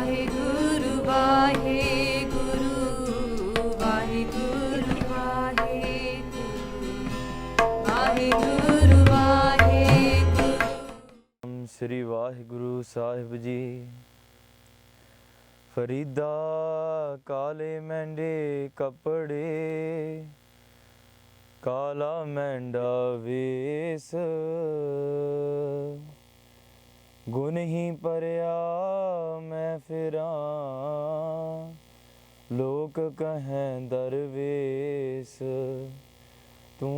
Vaheguru, Vaheguru, Vaheguru, Vaheguru, Vaheguru, Vaheguru. Sri Vaheguru Sahib Ji. Farida kale mende kapade, kala menda ves, gun hi parya main firan, lok kahen darves, tu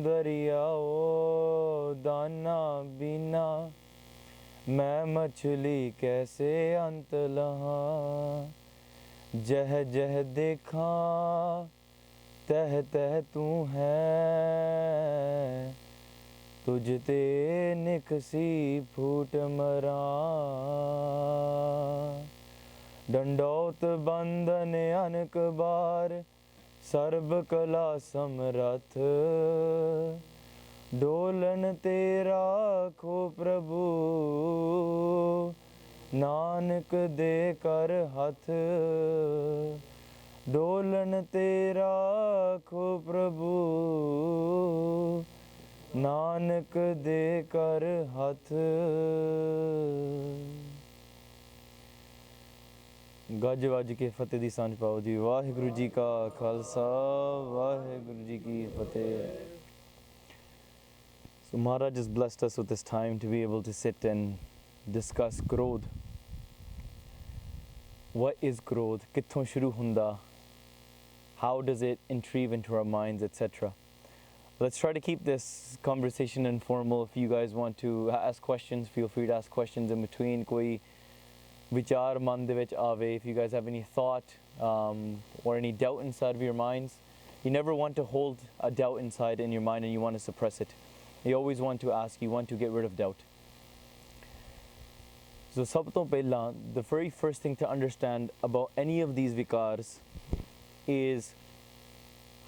dariyao dana bina, मैं मछली कैसे अंत लहां, जह जह देखा तह तह तू है, तुझते निकसी फूट मरां, दंडौत बंधन अनक बार, सर्ब कला समरथ, डोलन तेरा खो प्रभु, नानक दे कर हथ, डोलन तेरा खो प्रभु, नानक दे कर हथ। गज वज के फतेह दी सांझ पाओ जी। वाहिगुरु जी का खालसा, वाहिगुरु जी की फतेह। So Maharaj has blessed us with this time to be able to sit and discuss Krodh. What is Krodh? Kitthon shuru hunda? How does it intrude into our minds, etc. Let's try to keep this conversation informal. If you guys want to ask questions, feel free to ask questions in between. Koi vichar man de vich aave. If you guys have any thought or any doubt inside of your minds, you never want to hold a doubt inside in your mind and you want to suppress it. You always want to ask, you want to get rid of doubt. So sab to pehla, the very first thing to understand about any of these vikars is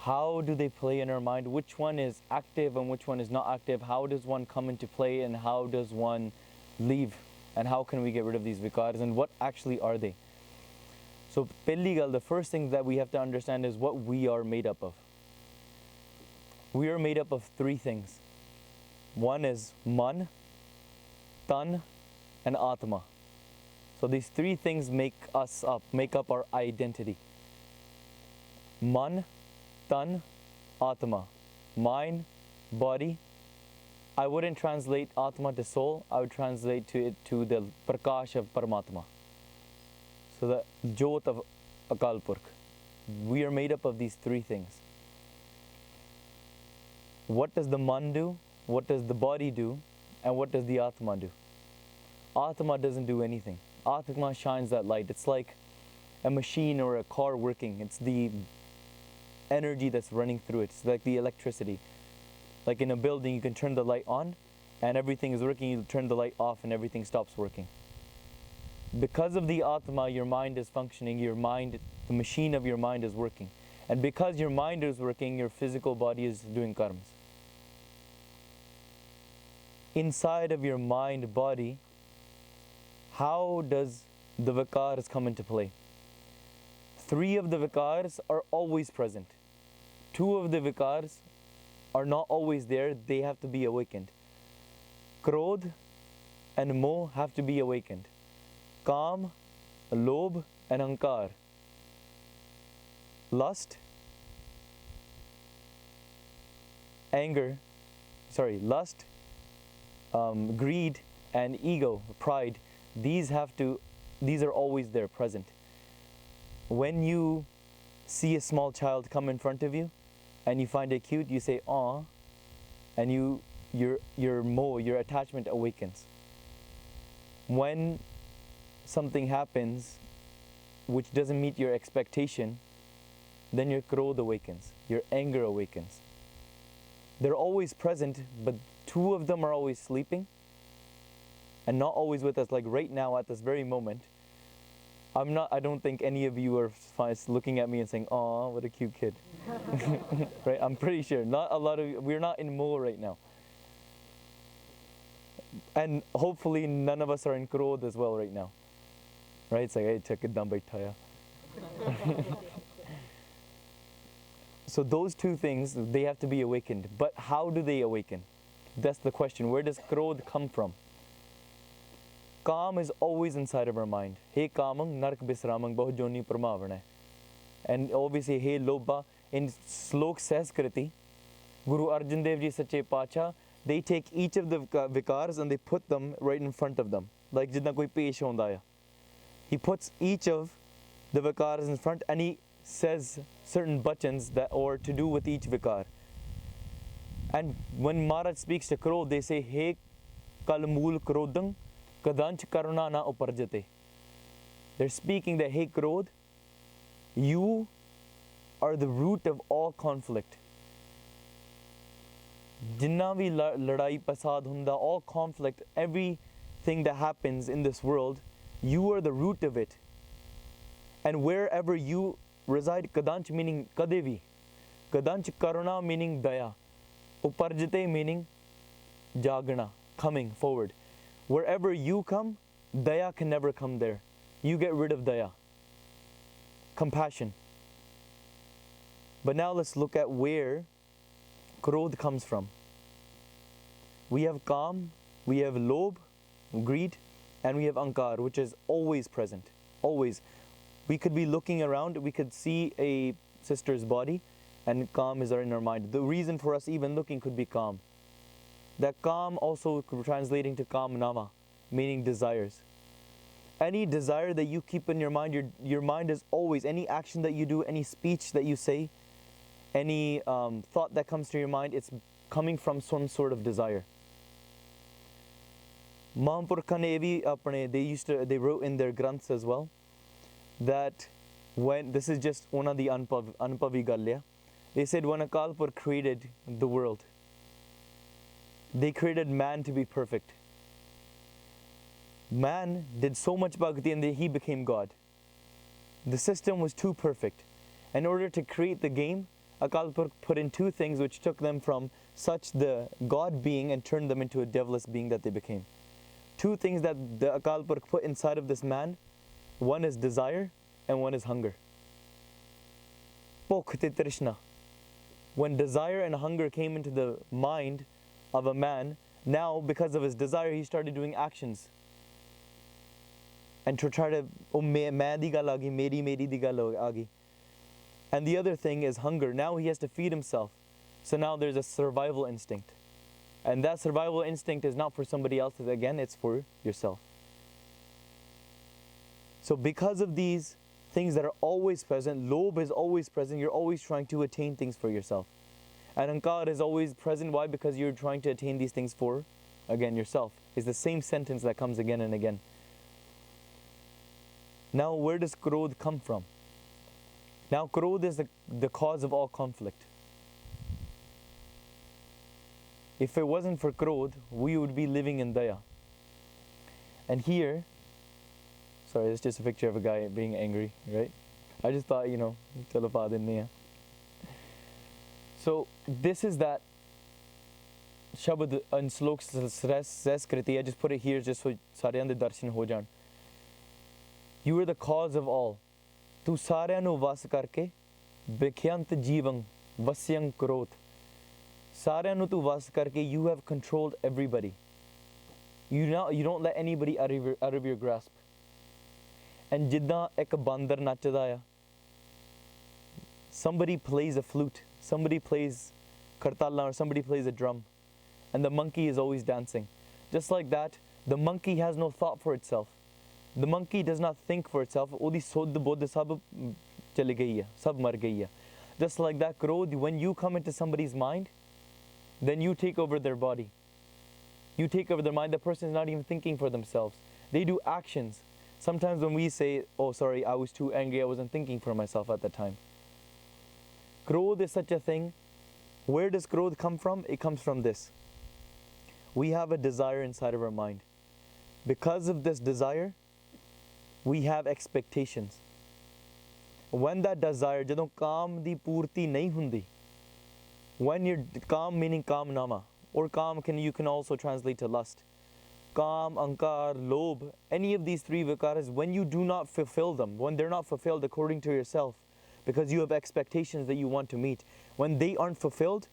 how do they play in our mind, which one is active and which one is not active, how does one come into play and how does one leave, and how can we get rid of these vikars and what actually are they. So pehli gal, the first thing that we have to understand is what we are made up of. We are made up of three things. One is man, tan and atma. So these three things make us up, make up our identity. Man, tan, atma. Mind, body. I wouldn't translate atma to soul, I would translate it to the prakash of Paramatma. So the jyot of Akal Purkh. We are made up of these three things. What does the man do? What does the body do? And what does the Atma do? Atma doesn't do anything. Atma shines that light. It's like a machine or a car working. It's the energy that's running through it. It's like the electricity. Like in a building, you can turn the light on and everything is working. You turn the light off and everything stops working. Because of the Atma, your mind is functioning. Your mind, the machine of your mind is working. And because your mind is working, your physical body is doing karmas. Inside of your mind, body, how does the vikars come into play? Three of the vikars are always present. Two of the vikars are not always there, they have to be awakened. Krodh and Moh have to be awakened. Kam, Lobh and Ankar. Lust, lust, greed and ego, pride, these are always there, present. When you see a small child come in front of you and you find it cute, you say "aw," and your attachment awakens. When something happens which doesn't meet your expectation, then your Krodh awakens, your anger awakens. They're always present, but two of them are always sleeping and not always with us. Like right now at this very moment, I don't think any of you are looking at me and saying, "Aw, what a cute kid." Right? I'm pretty sure not a lot of you, we're not in Moh right now. And hopefully none of us are in Krodh as well right now. right? It's like, hey, check it down, baithaya. So those two things, they have to be awakened. But how do they awaken? That's the question. Where does Krodh come from? Kam is always inside of our mind. Hey Kamang, Nark Bisramang, Bahujoni Pramavana. And obviously, hey Lobha, in Slok Sanskrit, Guru Arjan Dev Ji Sache Pacha, they take each of the vikars and they put them right in front of them. Like jidna koi pesh honda hai. He puts each of the vikars in front and he says certain bachans that or to do with each vikar. And when Maharaj speaks to Krodh, they say, Hey Kalmul Krodhang, Kadanch Karuna na uparjate. They're speaking that, hey Krodh, you are the root of all conflict. Jinna vi ladai pasad hunda, all conflict, everything that happens in this world, you are the root of it. And wherever you reside, Kadanch meaning Kadevi, Kadanch Karuna meaning Daya, Uparjate meaning Jagana, coming forward. Wherever you come, Daya can never come there. You get rid of Daya. Compassion. But now let's look at where Krodh comes from. We have Kam, we have Lobh, greed, and we have Ankar, which is always present. Always. We could be looking around, we could see a sister's body, and Kam is in our mind. The reason for us even looking could be Kam. That Kam also translating to Kam Nama, meaning desires. Any desire that you keep in your mind is always, any action that you do, any speech that you say, any thought that comes to your mind, it's coming from some sort of desire. Mahampurkha they wrote in their granths as well, that when, this is just one of the Anpavi Galya, they said when Akal Purkh created the world, they created man to be perfect. Man did so much bhakti and he became God. The system was too perfect. In order to create the game, Akal Purkh put in two things which took them from such the God being and turned them into a devilish being that they became. Two things that the Akal Purkh put inside of this man, one is desire and one is hunger. Pokhte Trishna. When desire and hunger came into the mind of a man, now because of his desire he started doing actions. And to try to, main di gal aagi, meri di gal aagi. And the other thing is hunger. Now he has to feed himself. So now there's a survival instinct. And that survival instinct is not for somebody else, again, it's for yourself. So because of these things that are always present, Lobh is always present, you're always trying to attain things for yourself. And Ankar is always present, why? Because you're trying to attain these things for, again, yourself. It's the same sentence that comes again and again. Now, where does Krodh come from? Now, Krodh is the cause of all conflict. If it wasn't for Krodh, we would be living in Daya. And here, sorry, it's just a picture of a guy being angry, right? I just thought, chalo pa din nahi hai. So, this is that Shabad and Slok Sanskrit. I just put it here just so saryan de darshan ho jaan. You are the cause of all. Tu saryan nu vas karke bikhyant jeevang vasyang Krodh. Saryan nu tu vas karke, you have controlled everybody. You don't let anybody out of your grasp. And jidda ek bandar nachda hai. Somebody plays a flute, somebody plays kartala, or somebody plays a drum, and the monkey is always dancing. Just like that, the monkey has no thought for itself. The monkey does not think for itself. Odi sod bodh sab chali gayi hai, sab mar gayi hai. Just like that, Krodh, when you come into somebody's mind, then you take over their body. You take over their mind. The person is not even thinking for themselves. They do actions. Sometimes when we say, oh sorry, I was too angry, I wasn't thinking for myself at that time. Krodh is such a thing. Where does Krodh come from? It comes from this. We have a desire inside of our mind. Because of this desire, we have expectations. When that desire, jadon kaam di purti nahi hundi, when you're kaam meaning kaam nama, or kaam you can also translate to lust. Kam, Ankar, Lobh, any of these three vikaras, when you do not fulfill them, when they're not fulfilled according to yourself, because you have expectations that you want to meet, when they aren't fulfilled,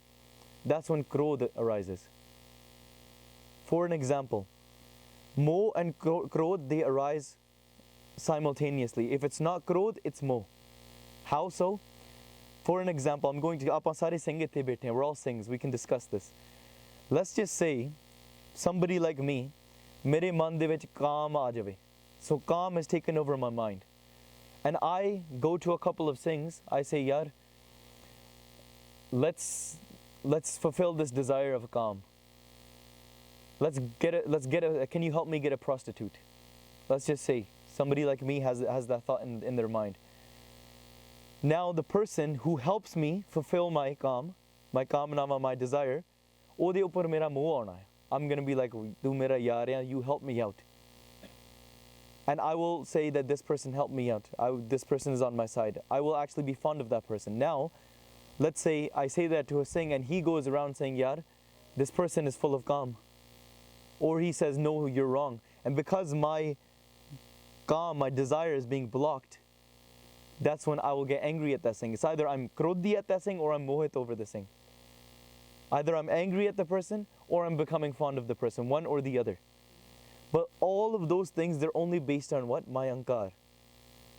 that's when Krodh arises. For an example, Moh and Krodh, they arise simultaneously. If it's not Krodh, it's Moh. How so? For an example, I'm going to, apan sare Singh ithe baithe hain, we're all Singhs, we can discuss this. Let's just say, somebody like me, mere man de vich kaam aa jave. So kaam has taken over my mind. And I go to a couple of Singhs, I say, yaar, let's fulfill this desire of kaam. Let's get a, can you help me get a prostitute? Let's just say, somebody like me has that thought in their mind. Now the person who helps me fulfill my kamna, my desire, ode upar mera moh auna hai. I'm going to be like, tu mera yaar hai, you help me out. And I will say that this person helped me out. This person is on my side. I will actually be fond of that person. Now, let's say I say that to a Singh and he goes around saying, yaar, this person is full of kaam. Or he says, no, you're wrong. And because my kaam, my desire is being blocked, that's when I will get angry at that Singh. It's either I'm krodhi at that Singh or I'm mohit over the Singh. Either I'm angry at the person or I'm becoming fond of the person, one or the other. But all of those things, they're only based on what? My ankar.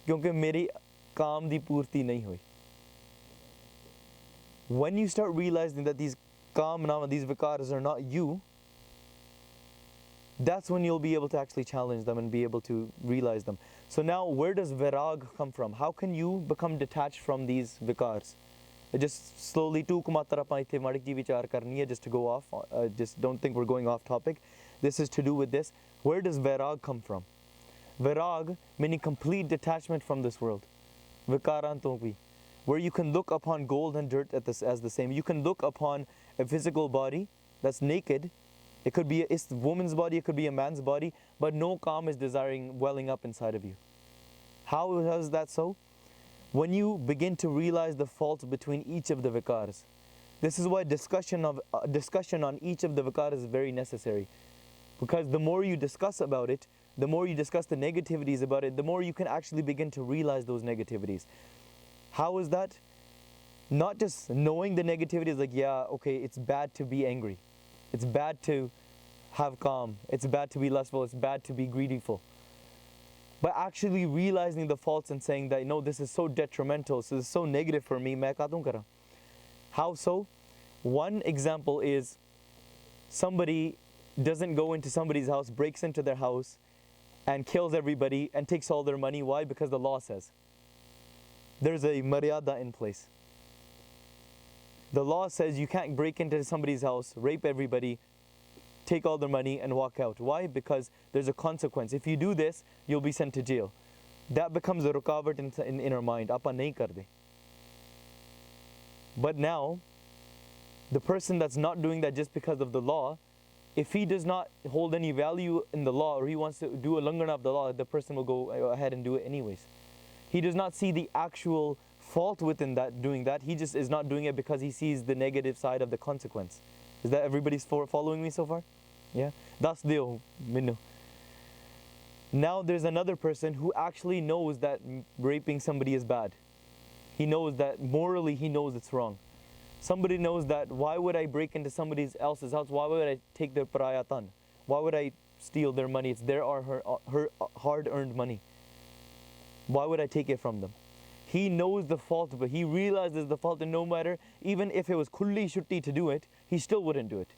Kyunki meri kaam di purti nahi hui. When you start realizing that these kaam, these vikaras are not you, that's when you'll be able to actually challenge them and be able to realize them. So now, where does virag come from? How can you become detached from these vikars? Just slowly, just to go off, just don't think we're going off topic. This is to do with this. Where does virag come from? Virag meaning complete detachment from this world. Vikarantovi, where you can look upon gold and dirt as the same. You can look upon a physical body that's naked. It could be a woman's body, it could be a man's body, but no kaam is desiring welling up inside of you. How is that so? When you begin to realize the faults between each of the vikars. This is why discussion on each of the vikars is very necessary. Because the more you discuss about it, the more you discuss the negativities about it, the more you can actually begin to realize those negativities. How is that? Not just knowing the negativities, like, yeah, okay, it's bad to be angry. It's bad to have kaam. It's bad to be lustful. It's bad to be greedful. But actually realizing the faults and saying that, no, this is so detrimental, so this is so negative for me, main kaun kara. How so? One example is somebody doesn't go into somebody's house, breaks into their house, and kills everybody and takes all their money. Why? Because the law says. There's a maryada in place. The law says you can't break into somebody's house, rape everybody, take all their money and walk out. Why? Because there's a consequence. If you do this, you'll be sent to jail. That becomes a rukavat in our mind. Apa nahi karde. But now, the person that's not doing that just because of the law, if he does not hold any value in the law or he wants to do a langana of the law, the person will go ahead and do it anyways. He does not see the actual fault within that, doing that. He just is not doing it because he sees the negative side of the consequence. Is that everybody's following me so far? Yeah? That's the minno. Now there's another person who actually knows that raping somebody is bad. He knows that morally he knows it's wrong. Somebody knows that why would I break into somebody else's house? Why would I take their parayatan? Why would I steal their money? It's their or her hard-earned money. Why would I take it from them? He knows the fault, but he realizes the fault, and no matter, even if it was kulli shutti to do it, he still wouldn't do it.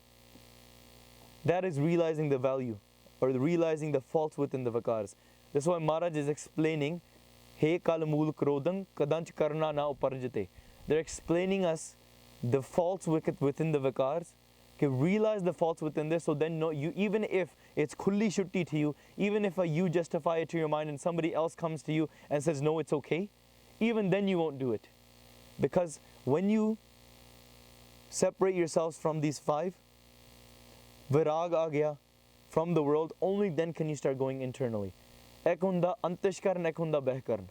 That is realizing the value, or realizing the faults within the vikars. That's why Maharaj is explaining, He kalamul krodhang kadanch karna na uparjate. They're explaining us the faults within the vikars. Okay, realize the faults within this, so then no, you, even if it's kulli shutti to you, even if you justify it to your mind and somebody else comes to you and says, no, it's okay, even then you won't do it. Because when you separate yourselves from these five, virag aa gaya from the world, only then can you start going internally. Ek hunda antishkaran, ek hunda behkaran.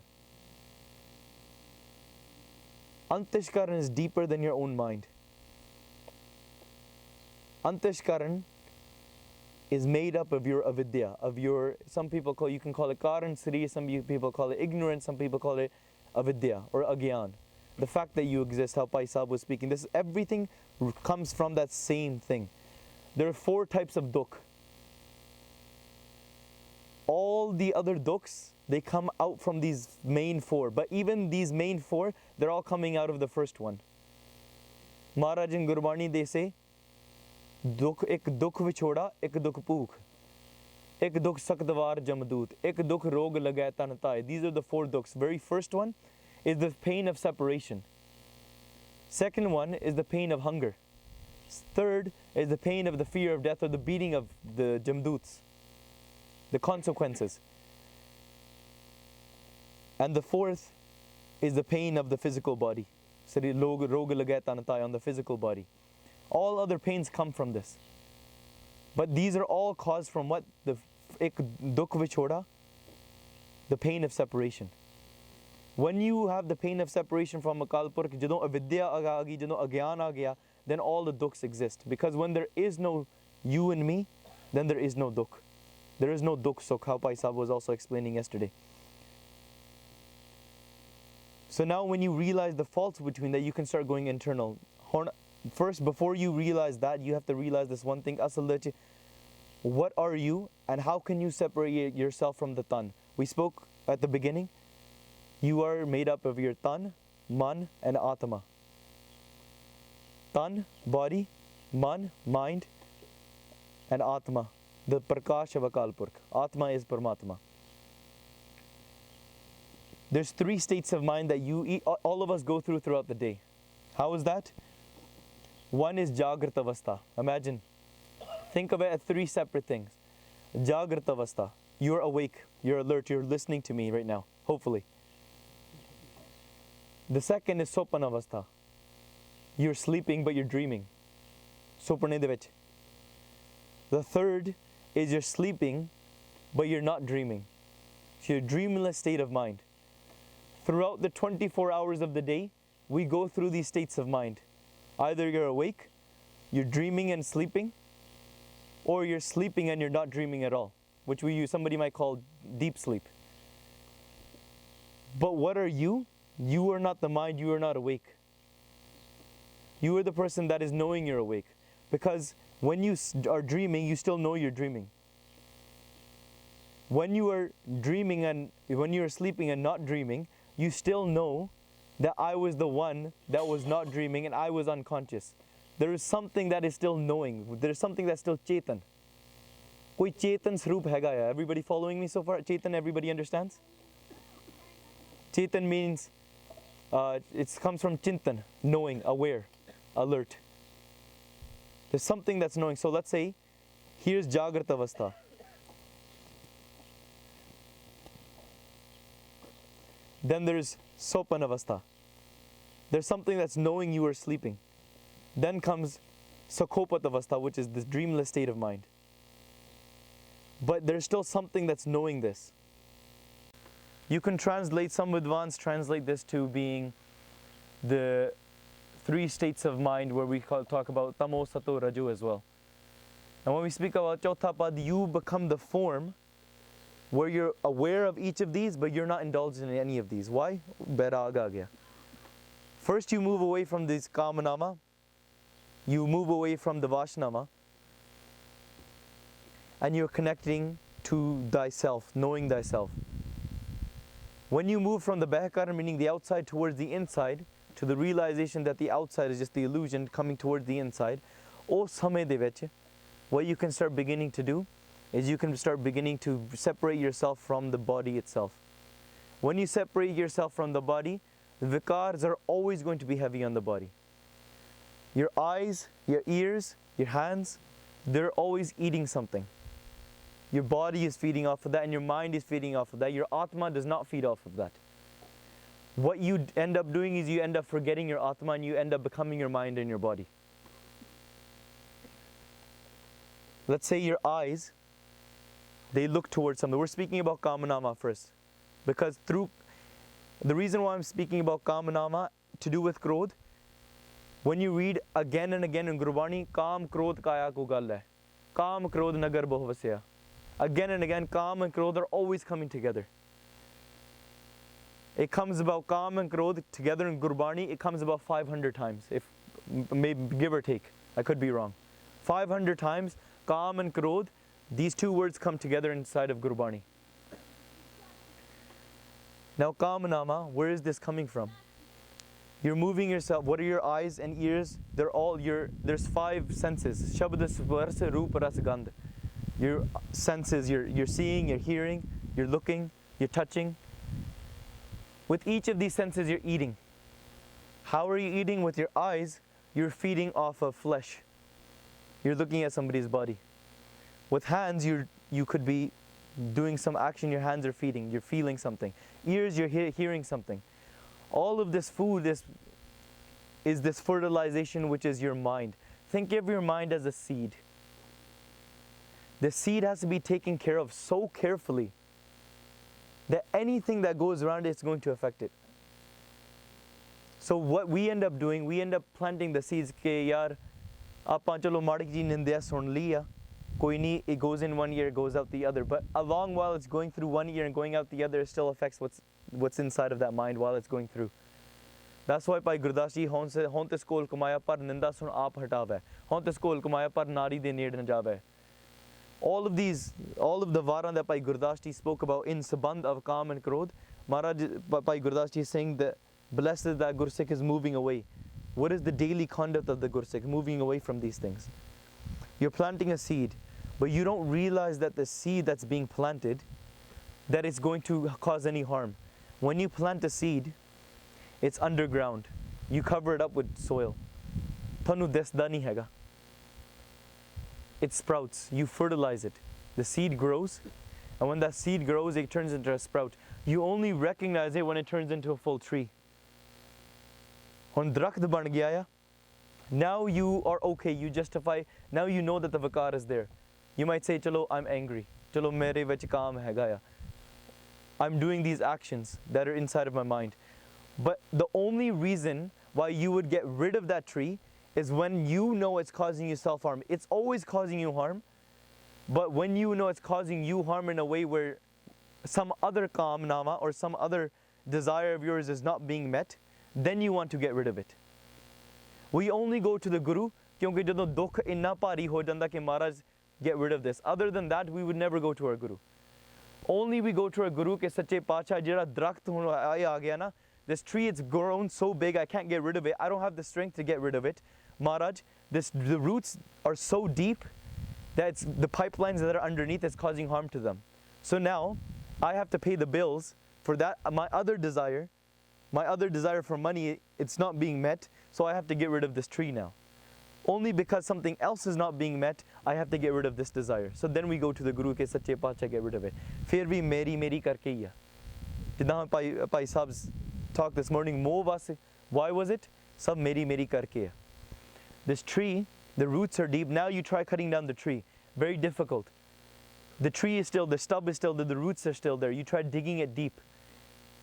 Antishkaran is deeper than your own mind. Antishkaran is made up of your avidya, of your, some people call, you can call it karan sri, some people call it ignorance, some people call it avidya or agyan. The fact that you exist, how Pai Sahib was speaking, this everything comes from that same thing. There are 4 types of dukh. All the other dukhs, they come out from these main 4, but even these main 4, they're all coming out of the first one. Maharaj in Gurbani, they say, Dukh ek dukh vichoda, ek dukh pookh, ek dukh sakdwar jamdoot, ek dukh rog lagay tan tai. These are the 4 dukhs. Very first one is the pain of separation. Second one is the pain of hunger. Third is the pain of the fear of death or the beating of the jamdoots, the consequences. And the 4th is the pain of the physical body. Rog lagay tan tai, on the physical body. All other pains come from this. But these are all caused from what? The ek dukh vichoda, the pain of separation. When you have the pain of separation from Akal Purkh, jadon avidya aa gਈ, jadon agyan aa gaya, then all the dukhs exist. Because when there is no you and me, then there is no dukh. There is no dukh, so how Pai Sahib was also explaining yesterday. So now when you realize the faults between that, you can start going internal. First, before you realize that, you have to realize this one thing. Asal what are you and how can you separate yourself from the tan? We spoke at the beginning. You are made up of your tan, man and atma. Tan, body, man, mind, and atma, the prakash of Akal Purkh. Atma is Paramatma. There's 3 states of mind that all of us go throughout the day. How is that? One is Jagrata Avastha. Imagine. Think of it as 3 separate things. Jagrata Avastha. You're awake, you're alert, you're listening to me right now, hopefully. The second is Sopana Avastha. You're sleeping but you're dreaming. Sopane de vich. The third is you're sleeping but you're not dreaming. So you're a dreamless state of mind. Throughout the 24 hours of the day, we go through these states of mind. Either you're awake, you're dreaming and sleeping, or you're sleeping and you're not dreaming at all, which somebody might call deep sleep. But what are you? You are not the mind, you are not awake. You are the person that is knowing you're awake. Because when you are dreaming, you still know you're dreaming. When you are dreaming and when you are sleeping and not dreaming, you still know that I was the one that was not dreaming and I was unconscious. There is something that is still knowing. There is something that's still Chetan. Koi Chetan Sroop hega hai. Everybody following me so far? Chetan, everybody understands? Chetan means, it comes from Chintan, knowing, aware, alert. There's something that's knowing. So let's say, here's Jagrata Avastha. Then there's Sopan Avastha. There's something that's knowing you are sleeping. Then comes Sakopat Avastha, which is this dreamless state of mind. But there's still something that's knowing this. You can translate, some Vidwans translate this to being the 3 states of mind where we talk about Tamo, Sato, Raju as well. And when we speak about Chautha Pad, you become the form where you're aware of each of these, but you're not indulged in any of these. Why? Bairag aa gaya. First you move away from this Kamanama, you move away from the Vashnama, and you're connecting to thyself, knowing thyself. When you move from the Behkar, meaning the outside, towards the inside, to the realization that the outside is just the illusion coming towards the inside, o samay de vich, what you can start beginning to do is you can start beginning to separate yourself from the body itself. When you separate yourself from the body, the vikars are always going to be heavy on the body. Your eyes, your ears, your hands, they're always eating something. Your body is feeding off of that and your mind is feeding off of that. Your Atma does not feed off of that. What you end up doing is you end up forgetting your Atma and you end up becoming your mind and your body. Let's say your eyes, they look towards something. We're speaking about Kamanama first. Because through the reason why I'm speaking about Kamanama to do with Krodh, when you read again and again in Gurbani, Kam Krodh Kaya Ko Gal hai. Kaam Krodh Nagar Boh Vasya. Again and again, Kaam and Krodh are always coming together. It comes about Kaam and Krodh together in Gurbani, it comes about 500 times, if maybe give or take. I could be wrong. 500 times, Kaam and Krodh, these two words come together inside of Gurbani. Now, Kamanama, where is this coming from? You're moving yourself. What are your eyes and ears? They're all there's 5 senses. Shabd, Sparsh, Roop, Ras, Gandh. Your senses, you're seeing, you're hearing, you're looking, you're touching. With each of these senses, you're eating. How are you eating? With your eyes, you're feeding off of flesh. You're looking at somebody's body. With hands, you could be doing some action, your hands are feeding, you're feeling something. Ears, you're hearing something. All of this food is this fertilization, which is your mind. Think of your mind as a seed. The seed has to be taken care of so carefully that anything that goes around it is going to affect it. So what we end up doing, we end up planting the seeds ke yaar aapaan chalo maadi ji nindya sun liya, koi nahi, it goes in one ear, it goes out the other, but along while it's going through one ear and going out the other, it still affects what's inside of that mind while it's going through. That's why Bhai Gurdas ji hon te skol kamaya par ninda sun aap hatave, hon te skol kamaya par nari de ned na jave. All of the varan that Bhai Gurdas ji spoke about in Sabandh of Kaam and Krodh, Maharaj Bhai Gurdas ji is saying that blessed that Gursikh is moving away. What is the daily conduct of the Gursikh? Moving away from these things. You're planting a seed, but you don't realize that the seed that's being planted, that it's going to cause any harm. When you plant a seed, it's underground. You cover it up with soil. Thanu desda nahi hega. It sprouts, you fertilize it. The seed grows, and when that seed grows, it turns into a sprout. You only recognize it when it turns into a full tree. Hun drakht ban gaya ya. Now you are okay, you justify, now you know that the vakar is there. You might say, chalo, I'm angry. Chalo, mere vich kaam hai gaya. I'm doing these actions that are inside of my mind. But the only reason why you would get rid of that tree is when you know it's causing you self-harm. It's always causing you harm, but when you know it's causing you harm in a way where some other kaam nama or some other desire of yours is not being met, then you want to get rid of it. We only go to the Guru kyunki jadon dukh inna bhari ho janda ki Maharaj get rid of this. Other than that, we would never go to our Guru. Only we go to our Guru ke sache pacha jira drakht hun aa gaya na, this tree, it's grown so big I can't get rid of it. I don't have the strength to get rid of it. Maharaj, the roots are so deep that the pipelines that are underneath is causing harm to them. So now I have to pay the bills for that. My other desire for money, it's not being met. So I have to get rid of this tree now. Only because something else is not being met, I have to get rid of this desire. So then we go to the Guru ke sache pacha, get rid of it. Fir bhi meri karke hi hai. Jidna Bhai Sahab's talk this morning, moh vaase, why was it? Sab meri karke hai. This tree, the roots are deep. Now you try cutting down the tree. Very difficult. The tree is still, the stub is still there, the roots are still there. You try digging it deep.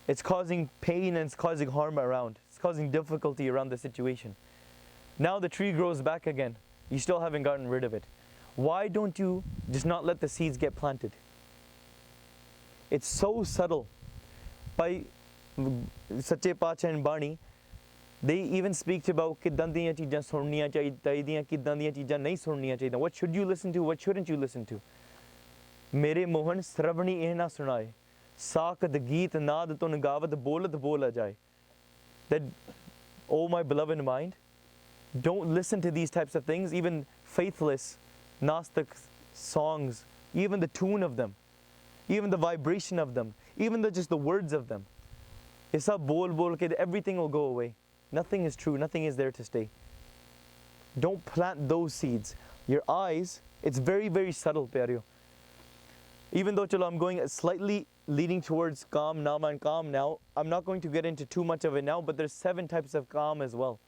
It's causing pain and it's causing harm around. It's causing difficulty around the situation. Now the tree grows back again. You still haven't gotten rid of it. Why don't you just not let the seeds get planted? It's so subtle. By Sache Pacha and Bani, they even speak about kiddan diyan cheezaं sunniyan chahidiyan, kiddan diyan cheezaं nahi sunniyan chahidiyan. What should you listen to? What shouldn't you listen to? Mere mohan sravani eh na sunaye, saakad geet naad tun gavat bolat bola jaye. That, oh my beloved mind, don't listen to these types of things, even faithless Gnostic songs, even the tune of them, even the vibration of them, even just the words of them. Isa bol ke everything will go away. Nothing is true, nothing is there to stay. Don't plant those seeds. Your eyes, it's very, very subtle, pyareo. Even though chalo, I'm going slightly leading towards Kaam, Nama and Kaam now, I'm not going to get into too much of it now, but there's 7 types of Kaam as well.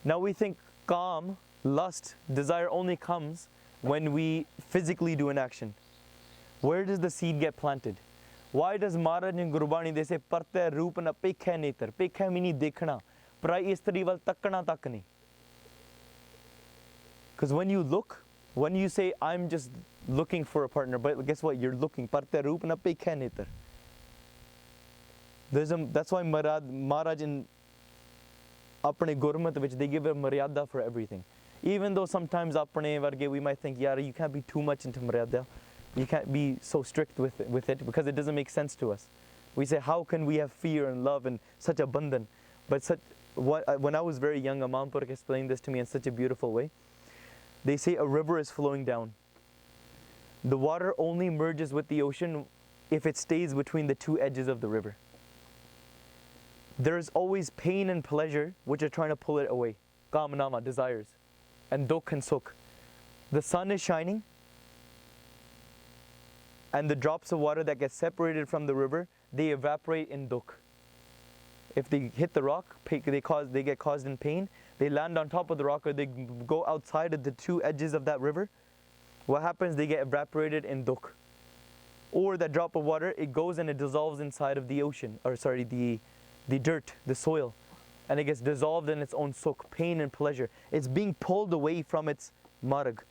Now we think Kaam, lust, desire only comes when we physically do an action. Where does the seed get planted? Why does Maharaj in Gurbani, they say, Parte Roop na Pekhe Netar, Pekhe mini dekhna, Prai istri wal takna tak nahi. Because when you look, When you say, I'm just looking for a partner, but guess what? You're looking. That's why Maharaj in apne gurmat which they give a maryada for everything. Even though sometimes apne varge we might think, you can't be too much into maryada. You can't be so strict with it because it doesn't make sense to us. We say, how can we have fear and love and such abundance? But when I was very young, Imam Purak explained this to me in such a beautiful way. They say a river is flowing down. The water only merges with the ocean if it stays between the two edges of the river. There's always pain and pleasure which are trying to pull it away. Kamanama, desires. And dukh and sukh. The sun is shining, and the drops of water that get separated from the river, they evaporate in dukh. If they hit the rock, they get caused in pain. They land on top of the rock, or they go outside of the two edges of that river. What happens? They get evaporated in dukh. Or that drop of water, it goes and it dissolves inside of the ocean, or sorry, the dirt, the soil, and it gets dissolved in its own sukh, pain and pleasure. It's being pulled away from its marg.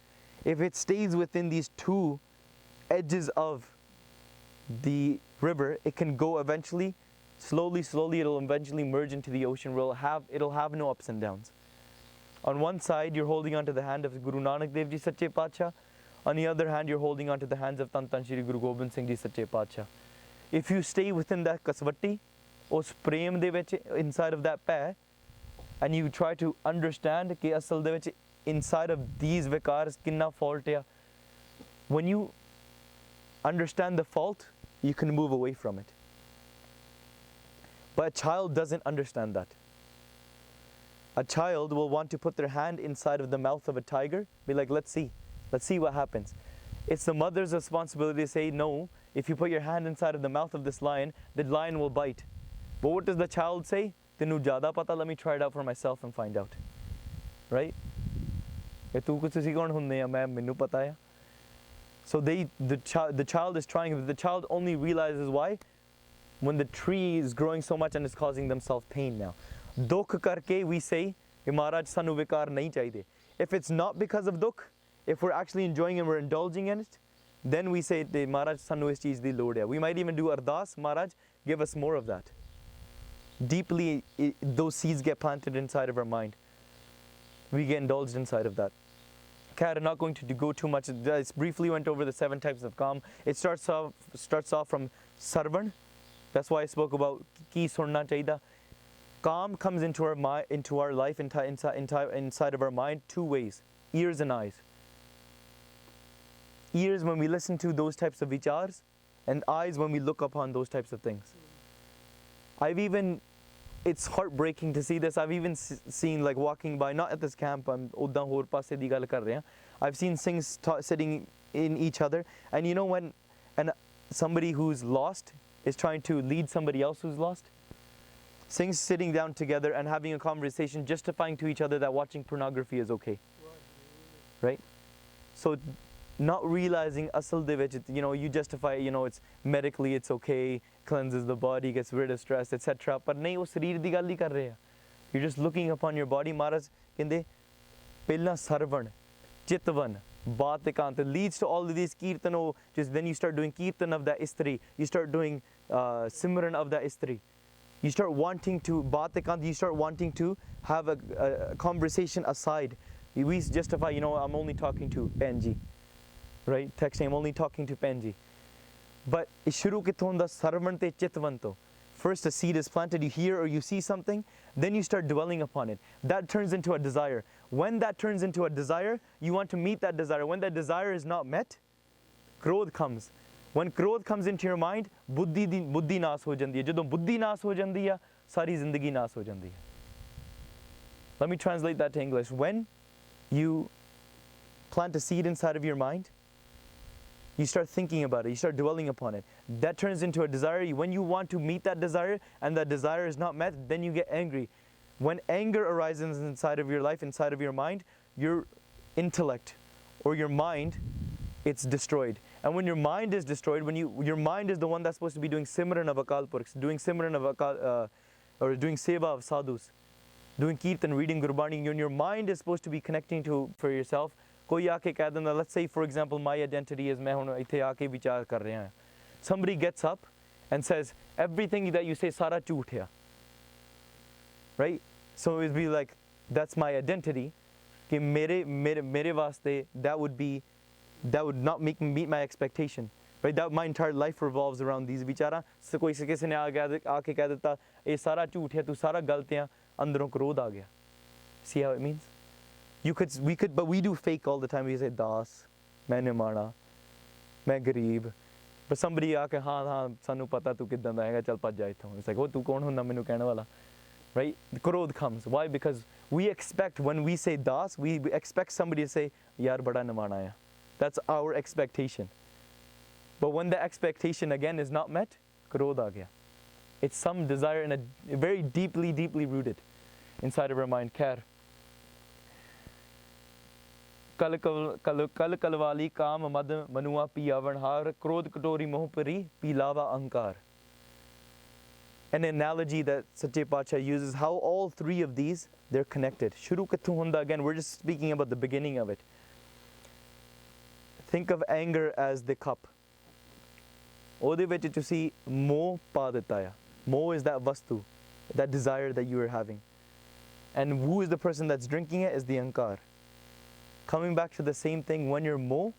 If it stays within these two edges of the river, it can go eventually, slowly, it'll eventually merge into the ocean where it'll have no ups and downs. On one side, you're holding onto the hand of Guru Nanak Dev Ji Sache Pacha. On the other hand, you're holding onto the hands of Tan Tan Shri Guru Gobind Singh Ji Sache Pacha. If you stay within that kasvati, us prem de vich, inside of that pair, and you try to understand कि असल दे विच inside of these vikars किन्ना fault है, when you understand the fault, you can move away from it. But a child doesn't understand that. A child will want to put their hand inside of the mouth of a tiger, be like, let's see what happens. It's the mother's responsibility to say, no, if you put your hand inside of the mouth of this lion, the lion will bite. But what does the child say? Tenu jada pata, let me try it out for myself and find out. Right? So the child is trying, the child only realizes why? When the tree is growing so much and is causing themselves pain now. Dukh karke we say, Maharaj sanu vikar nahi chahiye. If it's not because of dukh, if we're actually enjoying and we're indulging in it, then we say, Maharaj sanu is cheez di lod hai. We might even do ardas, Maharaj, give us more of that. Deeply, those seeds get planted inside of our mind. We get indulged inside of that. I'm not going to go too much. I briefly went over the 7 types of kaam. It starts off from sarvan. That's why I spoke about ki sunna chahida. Kaam comes into our life, inside of our mind, 2 ways: ears and eyes. Ears when we listen to those types of vichars, and eyes when we look upon those types of things. It's heartbreaking to see this. I've even seen, like, walking by, not at this camp, I've seen Singhs sitting in each other, and you know when somebody who's lost is trying to lead somebody else who's lost? Singhs sitting down together and having a conversation, justifying to each other that watching pornography is okay. Right? So not realizing asal de vich, you justify, it's medically it's okay, cleanses the body, gets rid of stress, etc. But nahi, wo shareer di gal hi kar rahe. You're just looking upon your body. Maharaj kende pelna sarvan, chitvan, baat ekant leads to all of these kirtan. Then you start doing kirtan of that istri. You start doing simran of that istri. You start wanting to baat ekant. You start wanting to have a conversation aside. We justify, I'm only talking to Penji. Right? Texting, I'm only talking to Penji. But shuru kithon da sarvan te chitvan to. First a seed is planted, you hear or you see something, then you start dwelling upon it. That turns into a desire. When that turns into a desire, you want to meet that desire. When that desire is not met, Krodh comes. When Krodh comes into your mind, buddhi naas ho jandi hai. Jadon buddhi naas ho jandi hai, sari zindagi naas ho jandi hai. Let me translate that to English. When you plant a seed inside of your mind, you start thinking about it, you start dwelling upon it. That turns into a desire. When you want to meet that desire and that desire is not met, then you get angry. When anger arises inside of your life, inside of your mind, your intellect or your mind, it's destroyed. And when your mind is destroyed, your mind is the one that's supposed to be doing simran of Akal Purkhs, doing simran of or doing seva of sadhus, doing kirtan, reading Gurbani, and your mind is supposed to be connecting to for yourself कोई आके कह दिंदा, let's say for example my identity is मैं हुण इत्थे आके विचार कर रहा हां, somebody gets up and says everything that you say सारा झूठ है, right? So it would be like that's my identity कि मेरे वास्ते that would not meet my expectation, right? That my entire life revolves around these विचारा. So कोई किसी ने आके कह देता ये सारा झूठ है, तू सारा गलत है, अंदरों क्रोध आ गया. See how it means? But we do fake all the time. We say दास, मैं निमाणा, मैं गरीब. But somebody आके हाँ सानू पता तू किदां दा हैगा, चल भज जा इत्थों. It's like oh तू कौन हुंदा मैनू कहने वाला, right? The Krodh comes. Why? Because we expect when we say das, we expect somebody to say yaar bada nimana hai. That's our expectation. But when the expectation again is not met, Krodh aa gaya. It's some desire in a very deeply rooted inside of our mind. Khair. Kal kalwali kaam mad manua piyavan har Krodh katori moh pari pilava ankar. An analogy that Sache Pacha uses, how all three of these, they're connected. Shuru kithu hunda, again, we're just speaking about the beginning of it. Think of anger as the cup. Ode vich tusi moh pa ditta ya. Moh is that vastu, that desire that you are having. And who is the person that's drinking it is the ankar. Coming back to the same thing, when your moh,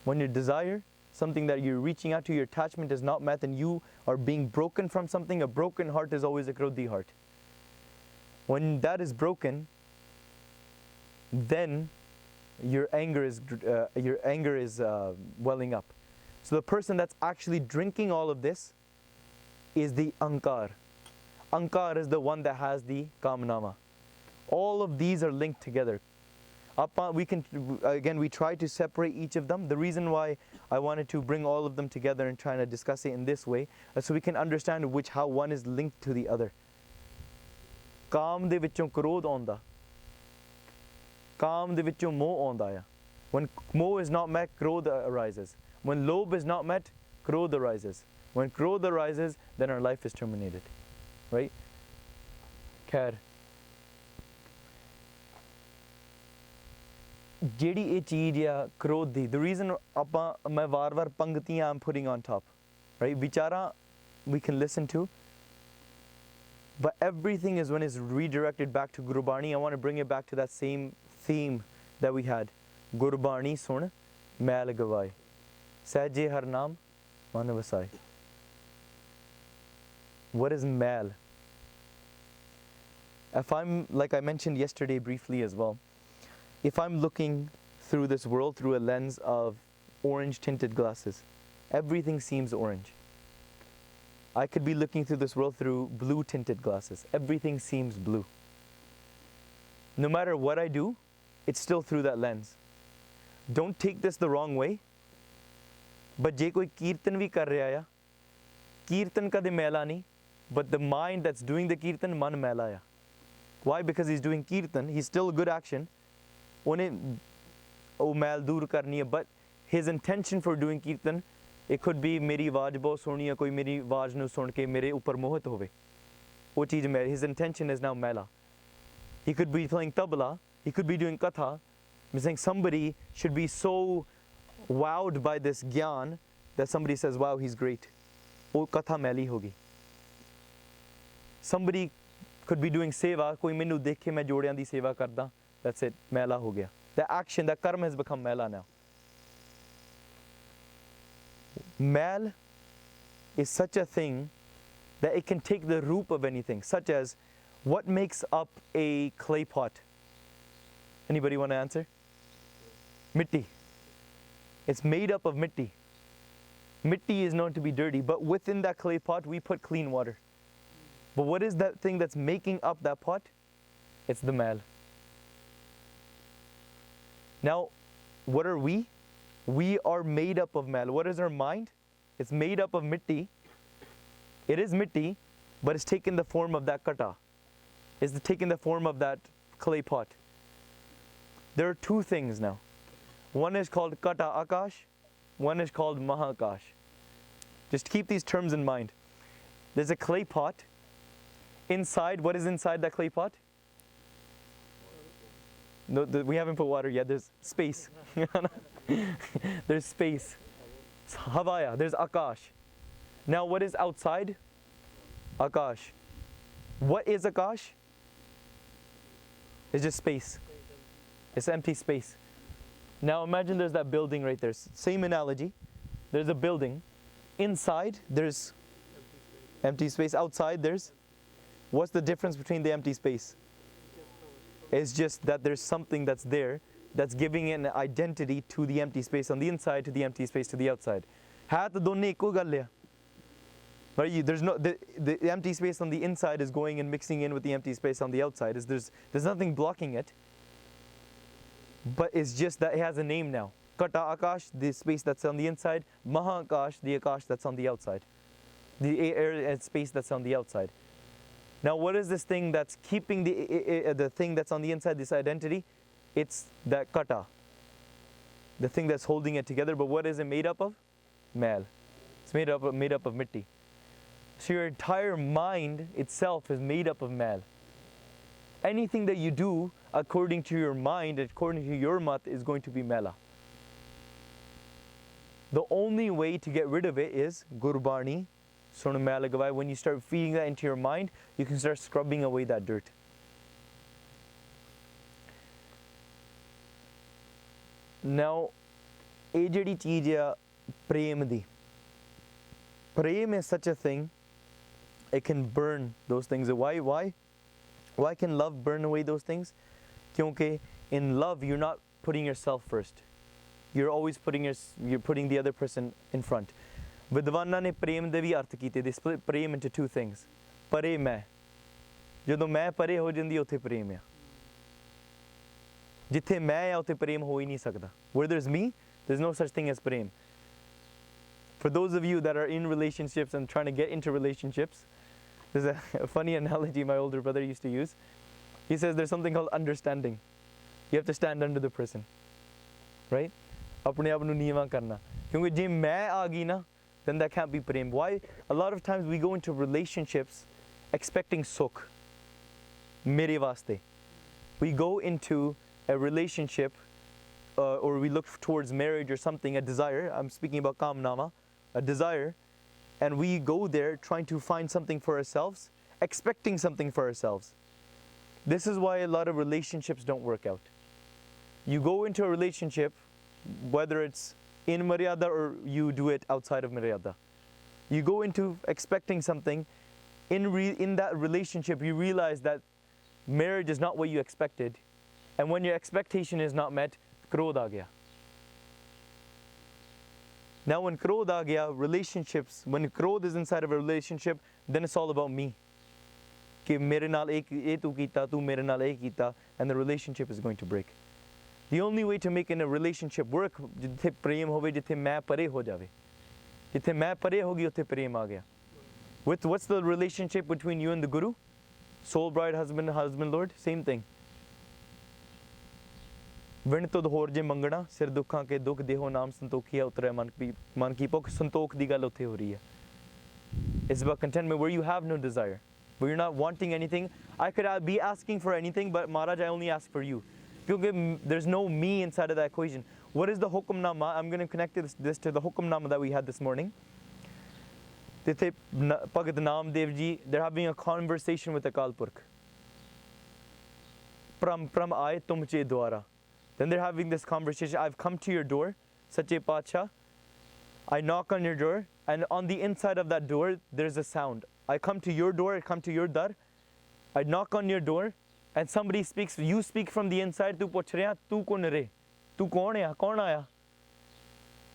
when your desire, something that you're reaching out to, your attachment is not met and you are being broken from something, a broken heart is always a Krodhi heart. When that is broken, then your anger is welling up. So the person that's actually drinking all of this is the ankar. Ankar is the one that has the kamnama. All of these are linked together. We try to separate each of them. The reason why I wanted to bring all of them together and trying to discuss it in this way is so we can understand how one is linked to the other. Kaam de vichon Krodh aunda. Kaam de vichon moh aunda ya. When moh is not met, Krodh arises. When lobh is not met, Krodh arises. When Krodh arises, then our life is terminated. Right? Khair. ਜਿਹੜੀ ਇਹ ਚੀਜ਼ ਆ ਕ੍ਰੋਧ ਦੀ, the reason ਮੈਂ ਵਾਰ-ਵਾਰ ਪੰਕਤੀਆਂ I'm putting on top, right? ਵਿਚਾਰਾਂ we can listen to, but everything is when it's redirected back to Gurbani. I want to bring it back to that same theme that we had. Gurbani sun ਮੈਲ ਗਵਾਏ, ਸਹਿਜੇ ਹਰ ਨਾਮ ਮਨ ਵਸਾਏ. What is male? If I'm, like I mentioned yesterday briefly as well, if I'm looking through this world through a lens of orange tinted glasses, everything seems orange. I could be looking through this world through blue tinted glasses. Everything seems blue. No matter what I do, it's still through that lens. Don't take this the wrong way, but je koi kirtan vi kar raha ya, kirtan kade maila nahi, but the mind that's doing the kirtan man maila ya. Why? Because he's doing kirtan, he's still a good action. ਉਹਨੇ ਉਹ ਮੈਲ ਦੂਰ ਕਰਨੀ ਹੈ, but his intention for doing kirtan, it could be ਮੇਰੀ ਆਵਾਜ਼ ਬਹੁਤ ਸੋਹਣੀ ਹੈ, ਕੋਈ ਮੇਰੀ ਆਵਾਜ਼ ਨੂੰ ਸੁਣ ਕੇ ਮੇਰੇ ਉੱਪਰ ਮੋਹਿਤ ਹੋਵੇ, ਉਹ ਚੀਜ਼ his intention is now mela. He could be playing tabla, he could be doing katha. I'm saying somebody should be so wowed by this gyan that somebody says wow he's great, ਉਹ katha ਮੈਲੀ ਹੋਗੀ. Somebody could be doing seva, ਕੋਈ ਮੈਨੂੰ ਦੇਖੇ ਮੈਂ ਜੋੜਿਆਂ ਦੀ ਸੇਵਾ ਕਰਦਾ, that's it, mela ho gaya. The action, that karma has become mela now. Mal is such a thing that it can take the root of anything, such as what makes up a clay pot? Anybody want to answer? Mitti. It's made up of mitti. Mitti is known to be dirty, but within that clay pot we put clean water. But what is that thing that's making up that pot? It's the mal. Now, what are we? We are made up of mal. What is our mind? It's made up of mitti. It is mitti, but it's taken the form of that kata. It's taken the form of that clay pot. There are two things now. One is called kata akash, one is called mahakash. Just keep these terms in mind. There's a clay pot. Inside, what is inside that clay pot? No, we haven't put water yet. There's space. There's space. Havaya. There's akash. Now what is outside? Akash. What is akash? It's just space. It's empty space. Now imagine there's that building right there. Same analogy. There's a building. Inside there's empty space. Outside there's, what's the difference between the empty space? It's just that there's something that's there that's giving an identity to the empty space on the inside, to the empty space to the outside. Right? There's no, the empty space on the inside is going and mixing in with the empty space on the outside. There's nothing blocking it. But it's just that it has a name now. Kata Akash, the space that's on the inside. Maha Akash, the Akash that's on the outside. The air and space that's on the outside. Now what is this thing that's keeping the thing that's on the inside, this identity? It's that kata. The thing that's holding it together. But what is it made up of? Mal. It's made up of mitti. So your entire mind itself is made up of mal. Anything that you do according to your mind, according to your mat, is going to be mela. The only way to get rid of it is gurbani. When you start feeding that into your mind, you can start scrubbing away that dirt. Now, ਇਹ ਜਿਹੜੀ ਚੀਜ਼ ਆ ਪ੍ਰੇਮ ਦੀ. Prem is such a thing. It can burn those things. Why can love burn away those things? Because in love you're not putting yourself first. You're always putting the other person in front. Vidwana ne prem de vi arth kite. They split prem into two things. Pare main. Jadon main pare ho jandi uthe prem hai. Jithe main hai uthe prem ho hi nahi sakda. Where there's me, there's no such thing as prem. For those of you that are in relationships and trying to get into relationships, there's a funny analogy my older brother used to use. He says there's something called understanding. You have to stand under the person. Right? Apne aap nu neewa karna. Kyunki je main aa gayi na, then that can't be prem. Why? A lot of times we go into relationships expecting sukh. Mere vaste. We go into a relationship or we look towards marriage or something, a desire. I'm speaking about kamnama, a desire. And we go there trying to find something for ourselves, expecting something for ourselves. This is why a lot of relationships don't work out. You go into a relationship, whether it's in Maryada or you do it outside of Maryada. You go into expecting something. In that relationship, you realize that marriage is not what you expected. And when your expectation is not met, Krodh aa gaya. Now when Krodh aa gaya, relationships, when Krodh is inside of a relationship, then it's all about me. Ki mere naal ye tu kita, tu mere naal ye kita, and the relationship is going to break. The only way to make a relationship work, jithe prem hove, jithe main pare ho jave. Jithe main pare hogi, uthe prem aa gaya. What's the relationship between you and the Guru? Soul bride, husband, Lord, same thing. विण तुद होर जे मंगना सिर दुखां के दुख देहो नाम संतोखिया उतरे मन की भुख संतोख दी गल उत्थे हो रही है. It's about contentment where you have no desire, where you're not wanting anything. I could be asking for anything, but Maharaj, I only ask for you. Because there's no me inside of that equation. What is the hukumnama? I'm going to connect this to the hukumnama that we had this morning. Bhagat Namdev ji, they're having a conversation with Akal Purkh. Pram aaye tumche dwara. Then they're having this conversation. I've come to your door, Sache Pacha. I knock on your door, and on the inside of that door, there's a sound. I come to your door, I come to your dar. I knock on your door, and somebody speaks. You speak from the inside. Tu puch reha, tu kon re? Tu kaun hai? Kaun aaya?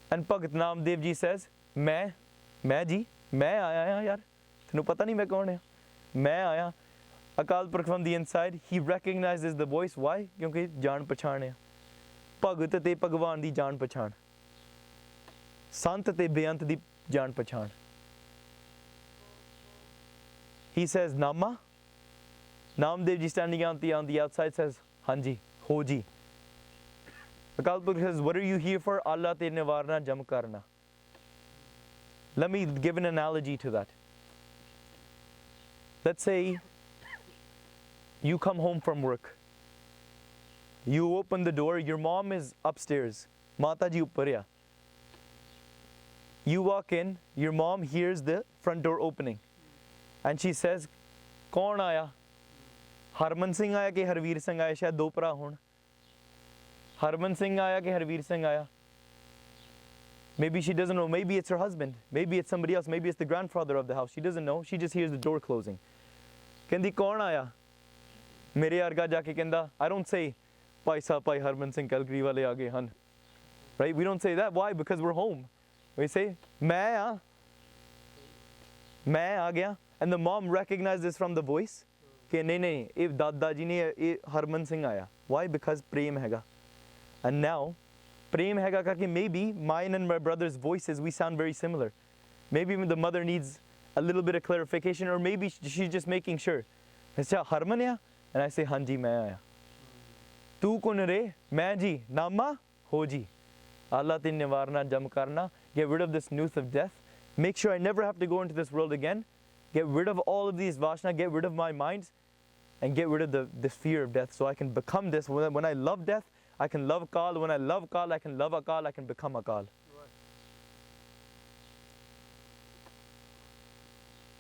And Bhagat Namdev ji says, main ji, main aaya yaar. Tenu pata nahi main kaun hai? Main aaya. Akal Purkh from the inside, he recognizes the voice. Why? Kyunki jaan pachan hai. Bhagat te Bhagwan di jaan pachan. Sant te Beyant di jaan pachan. He says, Nama. Namdev ji standing on the outside says, Hanji, Hoji. Akal Purkh says, what are you here for? Allah te nivarna jam karna. Let me give an analogy to that. Let's say you come home from work. You open the door, your mom is upstairs. Mata ji uppar ya. You walk in, your mom hears the front door opening. And she says, "Kaun aaya?" Harman Singh aaya ke Harveer Singh aaya? Shayad do ਭਰਾ ਹੋਣ. Harman Singh aaya ke Harveer Singh aaya? Maybe she doesn't know. Maybe it's her husband. Maybe it's somebody else. Maybe it's the grandfather of the house. She doesn't know. She just hears the door closing. Kendi kaun aaya? Mere arga ja ke kenda. I don't say, "Bhai sahab, bhai Harman Singh Calgary wale aa gaye han." Right? We don't say that. Why? Because we're home. We say, "Main aa gaya." And the mom recognizes from the voice, "Ke nahi nahi, if Dada ji ne, ye Harman Singh aaya." Why? Because prem hega. And now, prem hega karke maybe mine and my brother's voices, we sound very similar. Maybe the mother needs a little bit of clarification, or maybe she's just making sure. Acha Harman ya? And I say, "Hanji, main aaya." Tu kun re? Main ji. Nama? Ho ji. Allah tin nivarna jam karna. Get rid of this noose of death. Make sure I never have to go into this world again. Get rid of all of these vashna. Get rid of my mind. And get rid of this fear of death, so I can become this. When I love death, I can love Kal. When I love Kal, I can love Akal. I can become Akal.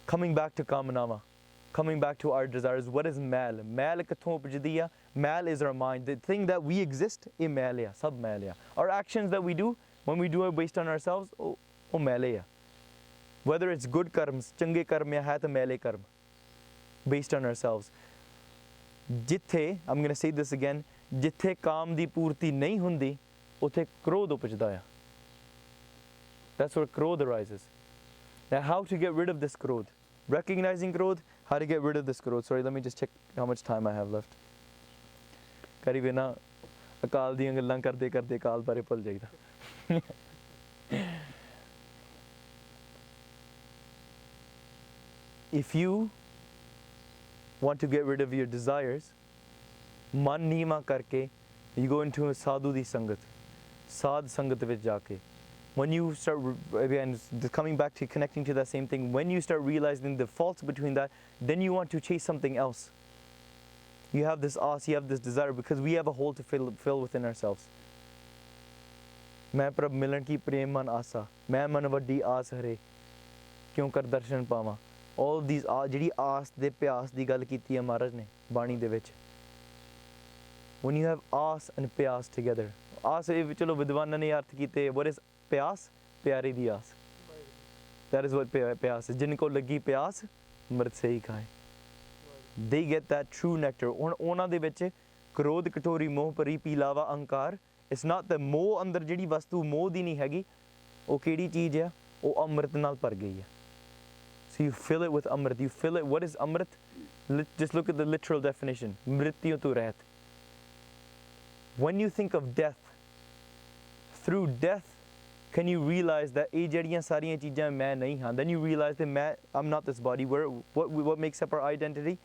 Coming back to Kamanama. Coming back to our desires. What is mal? Mal kathon upjadi? Mal is our mind. The thing that we exist, is mal hai, sab mal hai. Our actions that we do, when we do it based on ourselves, oh mal hai. Whether it's good karms, change karm ya hai to male karm, based on ourselves. Jithe, I'm going to say this again, jithe kaam di purti nahi hundi, uthe Krodh upajda hai. That's where Krodh arises. Now, how to get rid of this Krodh? Recognizing Krodh, how to get rid of this Krodh. Sorry, let me just check how much time I have left. Kari bina akal diyan gallan karte karte akal bare bhul jaida. If you want to get rid of your desires, man nima karke, you go into a sadhu di sangat, sad sangat vich jaake. When you start, again, coming back to connecting to that same thing, when you start realizing the faults between that, then you want to chase something else. You have this aas, you have this desire, because we have a hole to fill within ourselves. Main prabh milan ki prem man asa, main man vaddi aas hare, kyun kar darshan pawa. All these ਜਿਹੜੀ ਆਸ ਦੇ ਪਿਆਸ ਦੀ ਗੱਲ ਕੀਤੀ ਹੈ ਮਹਾਰਾਜ ਨੇ ਬਾਣੀ ਦੇ ਵਿੱਚ. When you have ਆਸ and ਪਿਆਸ together, ਆਸ ਇਹ ਚਲੋ ਵਿਦਵਾਨਾਂ ਨੇ ਅਰਥ ਕੀਤੇ. what is ਪਿਆਸ? ਪਿਆਰੇ ਦੀ ਆਸ. that is what ਪਿਆਸ ਹੈ. ਜਿਨ ਕੋ ਲੱਗੀ ਪਿਆਸ ਅੰਮ੍ਰਿਤ ਸੇ ਹੀ ਖਾਏ. they get that true nectar. ਹੁਣ ਉਹਨਾਂ ਦੇ ਵਿੱਚ ਕ੍ਰੋਧ ਕਟੋਰੀ ਮੋਹ ਭਰੀ ਪੀ ਲਾਵਾ ਅਹੰਕਾਰ. it's not the ਮੋਹ ਅੰਦਰ ਜਿਹੜੀ ਵਸਤੂ ਮੋਹ ਦੀ ਨਹੀਂ ਹੈਗੀ, ਉਹ ਕਿਹੜੀ ਚੀਜ਼ ਆ? ਉਹ ਅੰਮ੍ਰਿਤ ਨਾਲ ਭਰ ਗਈ ਹੈ. So you fill it with amrit. You fill it. What is amrit? Just look at the literal definition. Mrityu tu rahat. When you think of death, through death, can you realize that eh jehdiyan sariyan cheezain main nahi han? Then you realize that I'm not this body. What makes up our identity?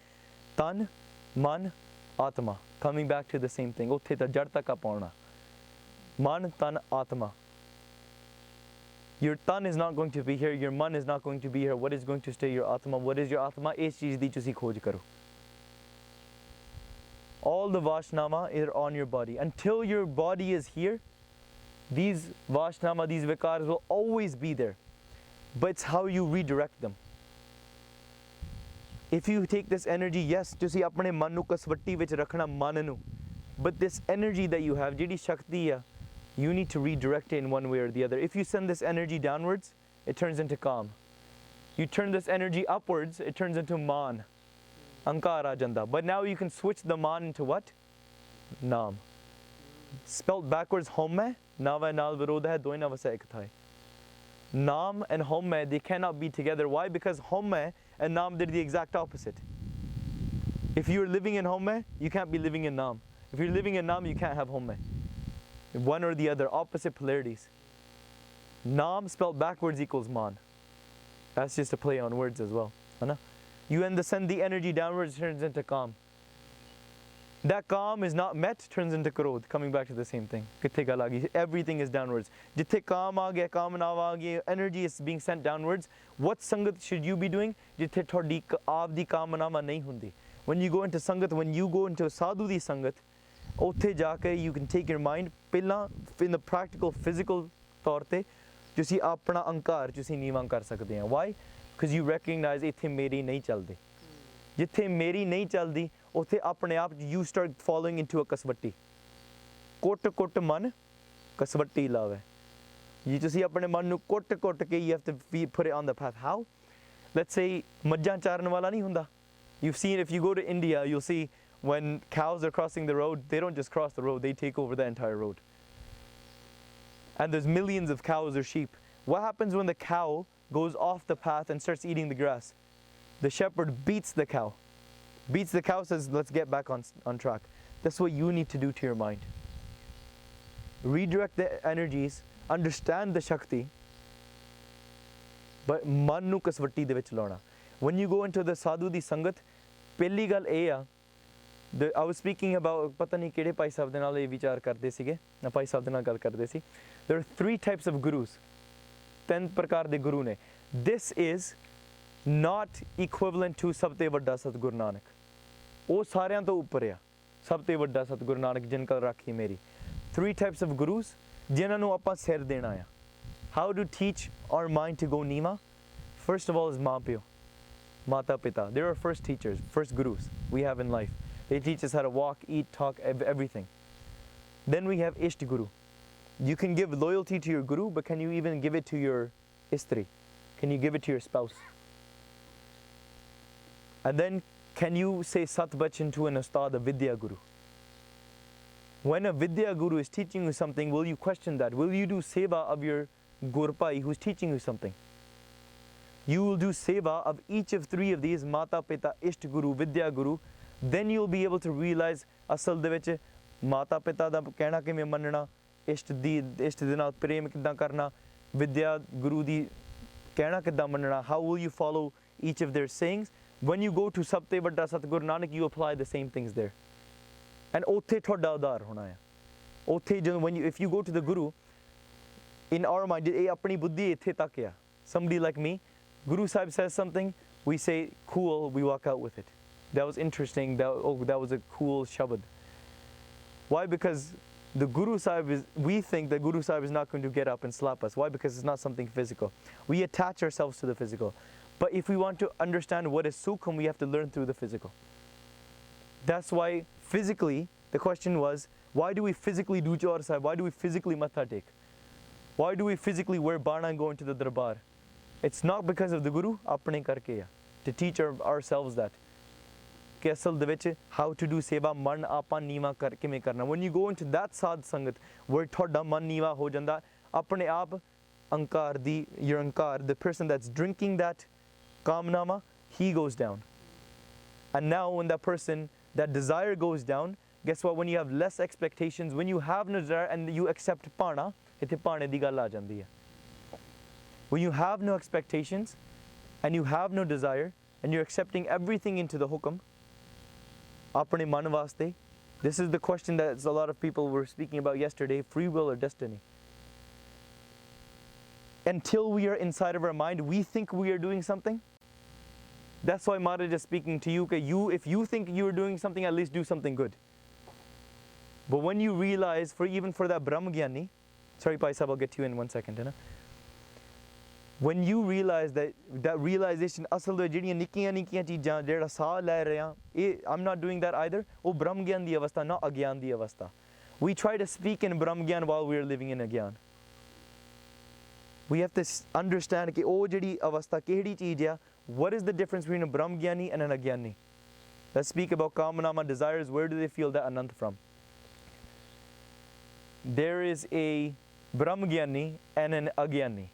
Tan, man, atma. Coming back to the same thing. Utthe ta jad tak pauna. Man, tan, atma. Your tan is not going to be here, your man is not going to be here. What is going to stay? Your atma. What is your atma? Is cheez di tusi khoj karo. All the vashnama are on your body. Until your body is here, these vashnama, these vikars will always be there. But it's how you redirect them. If you take this energy, yes, tusi apne man nu kaswatti vich rakhna man nu. But this energy that you have, jehdi shakti hai, you need to redirect it in one way or the other. If you send this energy downwards, it turns into calm. You turn this energy upwards, it turns into man. Ankar aa janda. But now you can switch the man into what? Naam. Spelt backwards, homme, nava nal virodha hai, doina vasa ek thai. Naam and homme, they cannot be together. Why? Because homme and naam, they're the exact opposite. If you're living in homme, you can't be living in naam. If you're living in naam, you can't have homme. One or the other, opposite polarities. Naam spelled backwards equals man. That's just a play on words as well. You send the energy downwards, it turns into calm. That calm is not met, turns into Krodh. Coming back to the same thing. Everything is downwards. Jithe calm aa gaya, calm naava aa gaya, energy is being sent downwards. What sangat should you be doing? Jithe thodi aap di calm naava nahi hundi. When you go into sangat, when you go into sadhu di sangat, ਉੱਥੇ ਜਾ ਕੇ you can take your mind ਪਹਿਲਾਂ in the practical physical ਤੌਰ ਤੇ ਤੁਸੀਂ ਆਪਣਾ ਅਹੰਕਾਰ ਤੁਸੀਂ ਨੀਵਾਂ ਕਰ ਸਕਦੇ ਆ why because you recognize ਇੱਥੇ ਮੇਰੀ ਨਹੀਂ ਚੱਲਦੀ ਜਿੱਥੇ ਮੇਰੀ ਨਹੀਂ ਚੱਲਦੀ ਉੱਥੇ ਆਪਣੇ ਆਪ you start falling into a ਕਸਵੱਟੀ ਕੁੱਟ ਮਨ ਕਸਵੱਟੀ ਲਾਵੇ ਜੀ ਤੁਸੀਂ ਆਪਣੇ ਮਨ ਨੂੰ ਕੁੱਟ ਕੇ you have to put it on the path how let's say ਮੱਝਾਂ ਚਾਰਨ ਵਾਲਾ ਨਹੀਂ ਹੁੰਦਾ you've seen if you go to India you'll see when cows are crossing the road they don't just cross the road they take over the entire road and there's millions of cows or sheep what happens when the cow goes off the path and starts eating the grass the shepherd beats the cow says let's get back on track that's what you need to do to your mind redirect the energies understand the shakti but man nu kasvatti de vich launa when you go into the sadhu di sangat ਪਹਿਲੀ ਗੱਲ ਇਹ ਆ I was speaking about ਪਤਾ ਨਹੀਂ ਕਿਹੜੇ ਭਾਈ ਸਾਹਿਬ ਦੇ ਨਾਲ ਇਹ ਵਿਚਾਰ ਕਰਦੇ ਸੀਗੇ ਨਾ ਭਾਈ ਸਾਹਿਬ ਦੇ ਨਾਲ ਗੱਲ ਕਰਦੇ ਸੀ there are 3 types of gurus 3 ਪ੍ਰਕਾਰ ਦੇ ਗੁਰੂ ਨੇ this is not equivalent to ਸਭ ਤੋਂ ਵੱਡਾ ਸਤਿਗੁਰੂ ਨਾਨਕ ਉਹ ਸਾਰਿਆਂ ਤੋਂ ਉੱਪਰ ਆ ਸਭ ਤੋਂ ਵੱਡਾ ਸਤਿਗੁਰੂ ਨਾਨਕ ਜਿਨ ਕਲ ਰਾਖੀ ਮੇਰੀ 3 types of gurus ਜਿਨ੍ਹਾਂ ਨੂੰ ਆਪਾਂ ਸਿਰ ਦੇਣਾ ਆ how to teach our mind to go nima first of all is ਮਾਂ ਪਿਓ Mata Pita. They're our first teachers, first gurus we have in life. They teach us how to walk, eat, talk, everything. Then we have Isht Guru. You can give loyalty to your guru, but can you even give it to your istri? Can you give it to your spouse? And then can you say Satbachan to an Ustad, a Vidya Guru? When a Vidya Guru is teaching you something, will you question that? Will you do seva of your Gurpai who's teaching you something? You will do seva of each of 3 of these Mata Pita, Isht Guru, Vidya Guru. Then you'll be able to realize asal de vich Mata Pita da ਕਹਿਣਾ ਕਿਵੇਂ ਮੰਨਣਾ ਇਸ਼ਟ ਦੇ ਨਾਲ ਪ੍ਰੇਮ ਕਿੱਦਾਂ ਕਰਨਾ Vidya Guru ਦੀ ਕਹਿਣਾ ਕਿੱਦਾਂ ਮੰਨਣਾ how will you follow each of their sayings when you go to ਸਭ ਤੋਂ ਵੱਡਾ ਸਤਿਗੁਰੂ Nanak you apply the same things there and ਉੱਥੇ ਤੁਹਾਡਾ ਉਧਾਰ ਹੋਣਾ ਹੈ ਉੱਥੇ ਜਦੋਂ when you if you go to the Guru in our mind ਇਹ ਆਪਣੀ ਬੁੱਧੀ ਇੱਥੇ ਤੱਕ ਆ somebody like me Guru Sahib says something, we say, cool, we walk out with it. That was interesting, that was a cool shabad. Why? Because the Guru Sahib we think that Guru Sahib is not going to get up and slap us. Why? Because it's not something physical. We attach ourselves to the physical. But if we want to understand what is sukham, we have to learn through the physical. That's why physically, the question was, why do we physically do Jawhar Sahib? Why do we physically matha take? Why do we physically wear bana and go into the darbar? It's not because of the Guru, apne karke ya. To teach ourselves that. ਕਿ ਅਸਲ ਦੇ ਵਿੱਚ how to do seva ਮਨ ਆਪਾਂ ਨੀਵਾ ਕਰ ਕਿਵੇਂ ਕਰਨਾ when you go into that ਸਾਧ ਸੰਗਤ where ਤੁਹਾਡਾ ਮਨ ਨੀਵਾ ਹੋ ਜਾਂਦਾ ਆਪਣੇ ਆਪ ਅਹੰਕਾਰ ਦੀ your ਅਹੰਕਾਰ the person that's drinking that ਕਾਮਨਾਮਾ he goes down and now when that person that desire goes down guess what when you have less expectations when you have no desire and you accept ਪਾਣਾ ਇੱਥੇ ਪਾਣੇ ਦੀ ਗੱਲ ਆ ਜਾਂਦੀ ਹੈ when you have no expectations and you have no desire and you're accepting everything into the hukam apne man vaste this is the question that a lot of people were speaking about yesterday free will or destiny until we are inside of our mind we think we are doing something that's why Maharaj is speaking to you if you think you're doing something at least do something good but when you realize even for that Brahma Gyani sorry Pai Sahib I'll get to you in 1 second hai na when you realize that realization asal de jehdiyan nikkiyan cheezan jehda saah le rahe ha I'm not doing that either oh brahm gyan di avastha not agyan di avastha we try to speak in brahm gyan while we are living in agyan we have to understand ki oh jehdi avastha kehdi cheez ya what is the difference between a brahm gyani and an agyani let's speak about kamanama desires where do they feel that anant from there is a brahm gyani and an agyani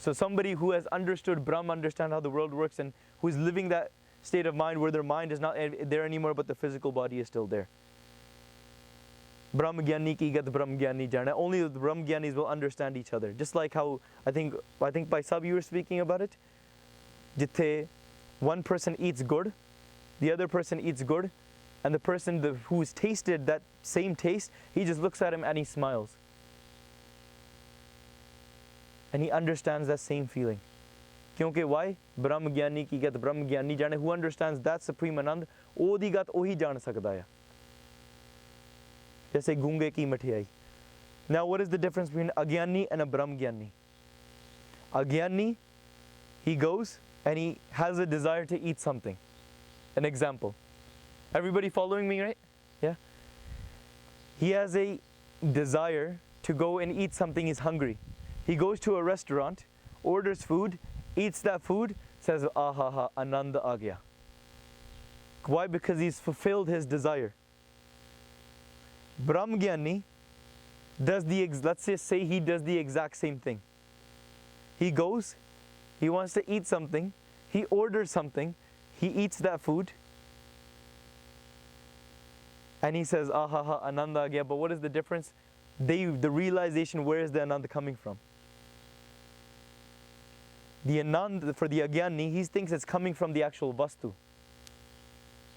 so somebody who has understood Brahm, understand how the world works and who is living that state of mind where their mind is not there anymore but the physical body is still there. Brahm Gyani ki gat Brahm Gyani jana. Only the Brahm Gyanis will understand each other. Just like how I think Bhai Sahib you were speaking about it. Jithe one person eats good, the other person eats good, and the person who's tasted that same taste, he just looks at him and he smiles. And he understands that same feeling. Kyunki why? Brahm Gyani ki gat Brahm Gyani jane. Who understands that supreme Anand, odi gat ohi jaan sakda hai. जैसे गूंगे की मठियाई. Now what is the difference between agyani and a brahmgyani? Agyani, he goes and he has a desire to eat something. An example. Everybody following me, right? Yeah? He has a desire to go and eat something, he's hungry. He goes to a restaurant, orders food, eats that food, says, aha ha, ananda aa gaya. Why? Because he's fulfilled his desire. Brahmgyani does let's just say he does the exact same thing. He goes, he wants to eat something, he orders something, he eats that food, and he says, aha ha, ananda aa gaya. But what is the difference? The realization, where is the ananda coming from? The anand, for the agyani, he thinks it's coming from the actual vastu.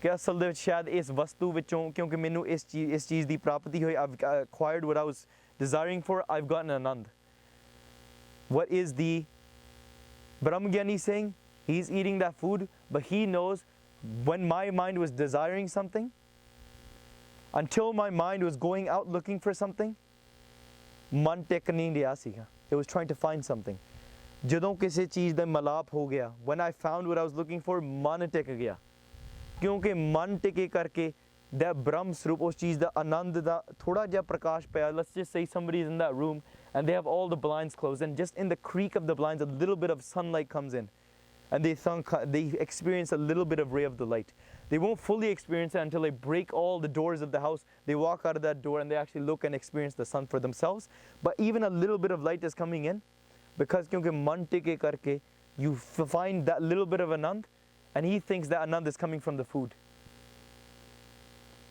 कि असल दे विच शायद इस वस्तु विचों क्योंकि मैनू इस चीज़ दी प्राप्ति होई, I've acquired what I was desiring for, I've gotten anand. What is the Brahmgyani saying? He's eating that food, but he knows when my mind was desiring something, until my mind was going out looking for something, मन टिक नहीं रहा सीगा. It was trying to find something. ਜਦੋਂ ਕਿਸੇ ਚੀਜ਼ ਦਾ ਮਲਾਪ ਹੋ ਗਿਆ, when I found what I was looking for, ਮਨ ਟਿਕ ਗਿਆ. क्योंकि मन टिके करके that Brahm Swarup, उस चीज़ दा आनंद दा थोड़ा जिहा प्रकाश पाया. Let's just say somebody is in that room and they have all the blinds closed, and just in the creak of the blinds a little bit of sunlight comes in, and they experience a little bit of ray of the light. They won't fully experience it until they break all the doors of the house. They walk out of that door and they actually look and experience the sun for themselves. But even a little bit of light is coming in, because क्योंकि मन टिके करके you find that little bit of anand, and he thinks that anand is coming from the food.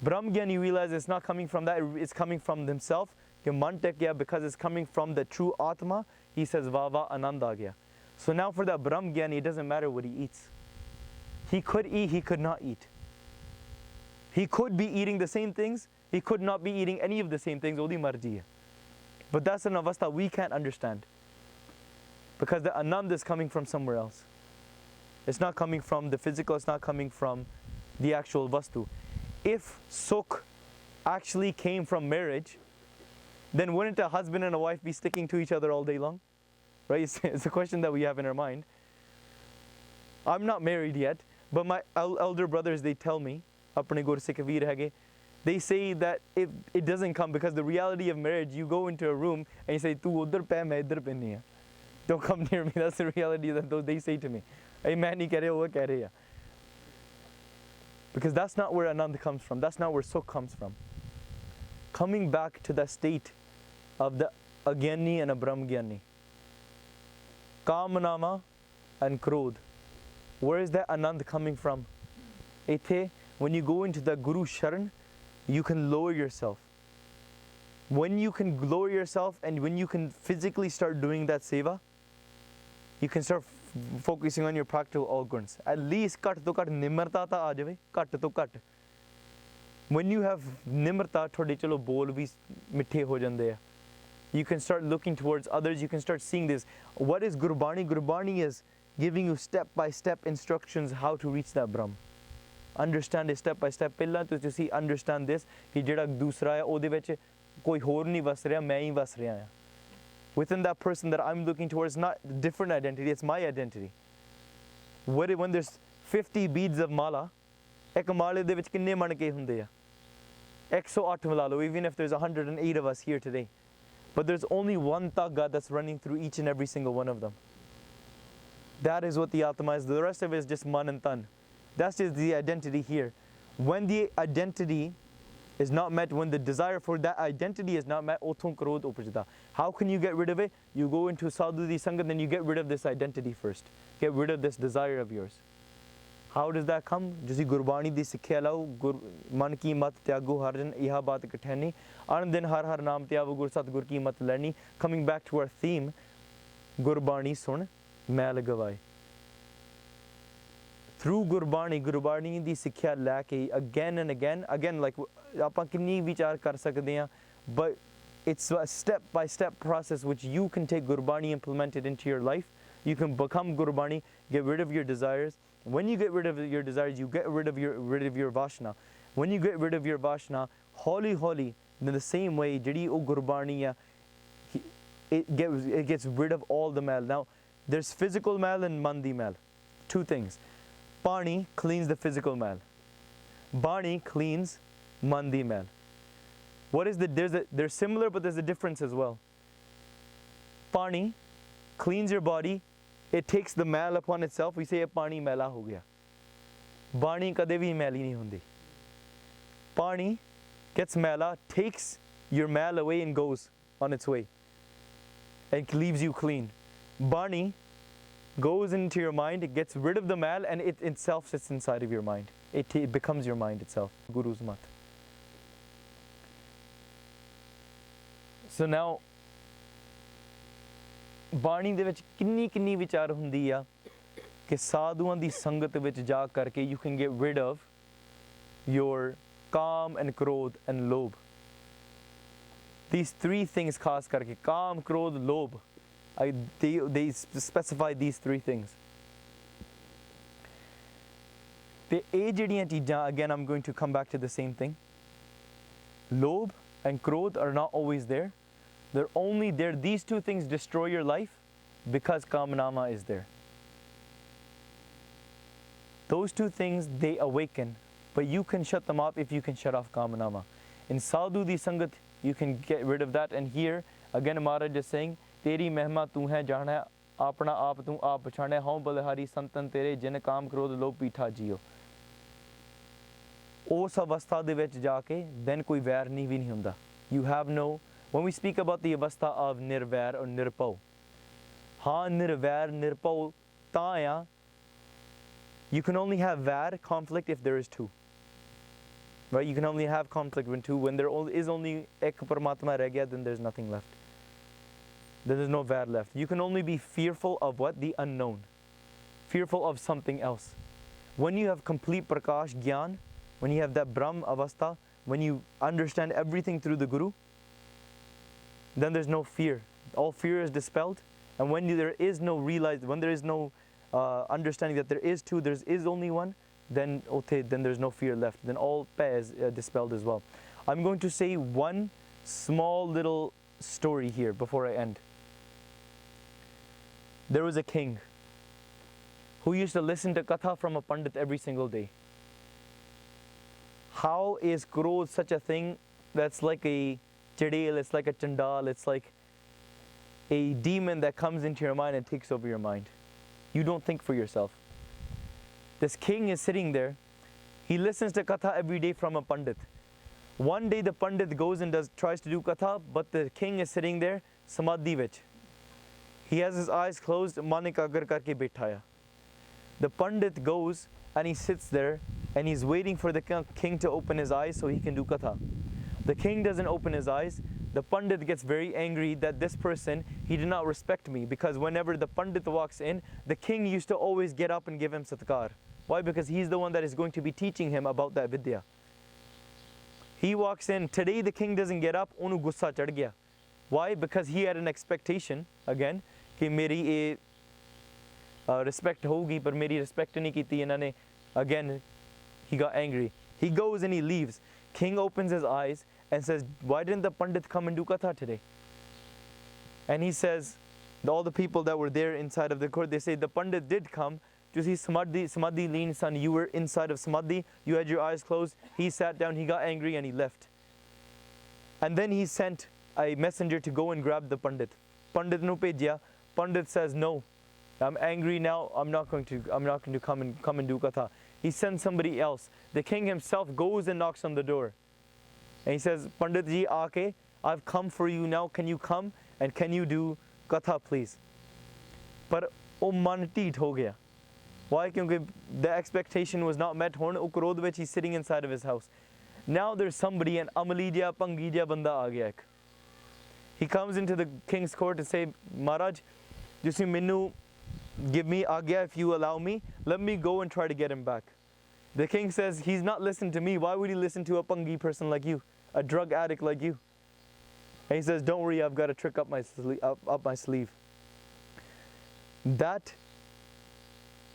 Brahmgyani realizes it's not coming from that, it's coming from himself. Because it's coming from the true Atma, he says, Vava ananda gaya. So now for that Brahmgyani, it doesn't matter what he eats. He could eat, he could not eat. He could be eating the same things, he could not be eating any of the same things, Odi marji hai. But that's an avastha we can't understand. Because the anand is coming from somewhere else. It's not coming from the physical, it's not coming from the actual vastu. If sukh actually came from marriage, then wouldn't a husband and a wife be sticking to each other all day long? Right? It's a question that we have in our mind. I'm not married yet, but my elder brothers, they tell me, apne gur Sikh veer hage, they say that it doesn't come, because the reality of marriage, you go into a room and you say, tu udhar pe, main idhar pe nahi hai. Don't come near me. That's the reality that they say to me. Hey man, nahi keh rahe, wo keh rahe hai. Because that's not where anand comes from. That's not where sukh comes from. Coming back to that state of the agyani and a brahmgyani. Kamanama and Krodh. Where is that anand coming from? Ethe, when you go into the Guru Sharan, you can lower yourself. When you can lower yourself and when you can physically start doing that seva, you can start focusing on your practical organs. At least cut to cut nimarta ta aa jave, cut to cut. When you have nimarta, thode chalo bol vi mithe ho jande hai. You can start looking towards others, you can start seeing this. What is Gurbani? Gurbani is giving you step-by-step instructions how to reach that Brahm. Understand it step by step. Pehla ਤੁਸੀਂ understand this ਕਿ ਜਿਹੜਾ ਦੂਸਰਾ ਹੈ ਉਹਦੇ ਵਿੱਚ ਕੋਈ ਹੋਰ ਨਹੀਂ ਵਸ ਰਿਹਾ, ਮੈਂ ਹੀ ਵਸ ਰਿਹਾ ਹਾਂ. Within that person that I'm looking towards, not different identity, it's my identity. When there's 50 beads of mala, ਇੱਕ ਮਾਲੇ ਦੇ ਵਿੱਚ ਕਿੰਨੇ ਮਣਕੇ ਹੁੰਦੇ ਆ? 108 ਮਿਲਾ ਲਓ, even if there's 108 of us here today. But there's only one tagga that's running through each and every single one of them. That is what the Atma is. The rest of it is just man and tan. That's just the identity here. When the identity is not met, when the desire for that identity is not met, othon Krodh upajda. How can you get rid of it? You go into sadhu di sangat, then you get rid of this identity first. Get rid of this desire of yours. How does that come? Just Gurbani di sikhya lao, man ki mat tyago harjan iha baat kathani, an din har har naam tyago gur sat gur ki mat learni. Coming back to our theme, Gurbani sun mail gavai. Through Gurbani di sikhya ਲੈ ਕੇ again and again, like ਆਪਾਂ ਕਿੰਨੀ ਵਿਚਾਰ ਕਰ ਸਕਦੇ ਹਾਂ, but it's a step-by-step process which you can take Gurbani, implement it into your life. You can become Gurbani, get rid of your desires. When you get rid of your desires, you get rid of your Vashna. When you get rid of your Vashna, holi In the same way, ਜਿਹੜੀ ਉਹ ਗੁਰਬਾਣੀ ਆ, it gets rid of all the mal. Now, there's physical mal and ਮਨ ਦੀ mal. Two things. Pani cleans the physical mal. Bani cleans ਮਨ ਦੀ mal. What is the, they're similar, but there's a difference as well. Pani cleans your body. It takes the mal upon itself. We say pani मैला हो गया. Bani कदे भी मैली नहीं होंदी. Pani gets मैला, takes your mal away and goes on its way. And leaves you clean. Bani goes into your mind, it gets rid of the mal, and it itself sits inside of your mind. It becomes your mind itself. Guru's mat. So now, ਬਾਣੀ ਦੇ ਵਿੱਚ ਕਿੰਨੀ ਵਿਚਾਰ ਹੁੰਦੀ ਆ ਕਿ ਸਾਧੂਆਂ ਦੀ ਸੰਗਤ ਵਿੱਚ ਜਾ ਕਰਕੇ you can get rid of your calm and krodh and lobh. These three things ਖਾਸ ਕਰਕੇ calm, krodh, lobh. They specify these three things. ਤੇ ਇਹ ਜਿਹੜੀਆਂ ਚੀਜ਼ਾਂ, again I'm going to come back to the same thing. Lobh and krodh are not always there. They're only there. These two things destroy your life because Kamanama is there. Those two things, they awaken, but you can shut them off if you can shut off Kamanama. In Sadhu di Sangat, you can get rid of that. And here, again, Maharaj is saying, Teri mehma tu hai jana apna aap tu aap pachane haun balhari santan tere jin kaam krodh lobh pitha jiyo. Us avastha de vich ja ke, then koi vair nahi vi nahi hunda. You have no. When we speak about the avastha of nirvair or nirpau, nirvair, nirpau, taya, you can only have vair, conflict, if there is two. Right? You can only have conflict when two. When there is only ek paramatma reh gaya, then there's nothing left. Then there's no vair left. You can only be fearful of what? The unknown. Fearful of something else. When you have complete prakash, gyan, when you have that brahm avastha, when you understand everything through the Guru, then there's no fear. All fear is dispelled. And when there is no when there is no understanding that there is two, there is only one, then there's no fear left. Then all pain is dispelled as well. I'm going to say one small little story here before I end. There was a king who used to listen to katha from a pandit every single day. How is Krodh such a thing that's like a Chadil, it's like a chandal, it's like a demon that comes into your mind and takes over your mind. You don't think for yourself. This king is sitting there. He listens to katha every day from a pandit. One day the pandit goes and tries to do katha, but the king is sitting there, samadhi vich. He has his eyes closed, manik agar karke baithaya. The pandit goes and he sits there and he's waiting for the king to open his eyes so he can do katha. The king doesn't open his eyes. The pandit gets very angry that this person, he did not respect me, because whenever the pandit walks in, the king used to always get up and give him satkar. Why? Because he's the one that is going to be teaching him about that vidya. He walks in. Today the king doesn't get up. Onu gussa chad gaya. Why? Because he had an expectation, again, कि मेरी respect होगी, पर मेरी respect नहीं की थी इन्होंने. Again, he got angry. He goes and he leaves. King opens his eyes and says, why didn't the pandit come and do katha today? And he says, all the people that were there inside of the court, they say, the pandit did come. You see, samadhi lean, son, you were inside of samadhi, you had your eyes closed. He sat down, he got angry and he left. And then he sent a messenger to go and grab the pandit. Pandit nu bhejya. Pandit says, no, I'm angry now, I'm not going to come and do katha. He sends somebody else. The king himself goes and knocks on the door. And he says, Pandit ji, aake, I've come for you now. Can you come and can you do katha, please? But oh man teet ho gaya. Why? Because the expectation was not met. Oh Krodh vich, he's sitting inside of his house. Now there's somebody, an Amalidya, Pangidya banda aa gaya ek. He comes into the king's court and say, Maharaj, you see, Minnu, give me agya if you allow me. Let me go and try to get him back. The king says, he's not listening to me. Why would he listen to a Pangi person like you? A drug addict like you? And he says, don't worry, I've got a trick up my sleeve. That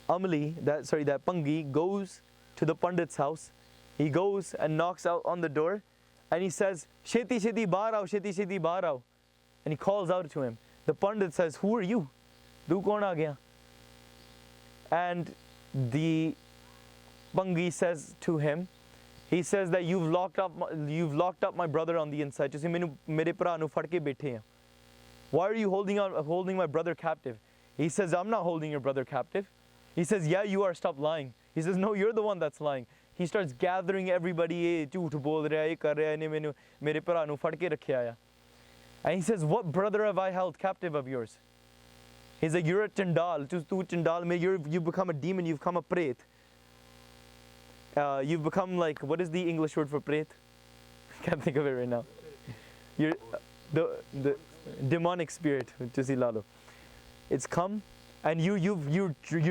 Pangi goes to the Pandit's house. He goes and knocks out on the door. and he says, Sheti Sheti bahar aao, Sheti Sheti bahar aao. And he calls out to him. The Pandit says, who are you? Tu kaun aa gaya? And the Pangi says to him, he says that you've locked up my brother on the inside. Tusi mainu mere bhra nu fad ke baithe hain. Why are you holding my brother captive? He says, I'm not holding your brother captive. He says, yeah, you are. Stop lying. He says, no, you're the one that's lying. He starts gathering everybody. Jhoot bol raha hai, kar raha hai, mainu mere bhra nu fad ke rakhya hai. And he says, what brother have I held captive of yours? He's like, you're a Chandal. Tu Chandal, you've become a demon. You've become a pret. You've become like, what is the English word for pret? Can't think of it right now. You're the demonic spirit. It's come, and you're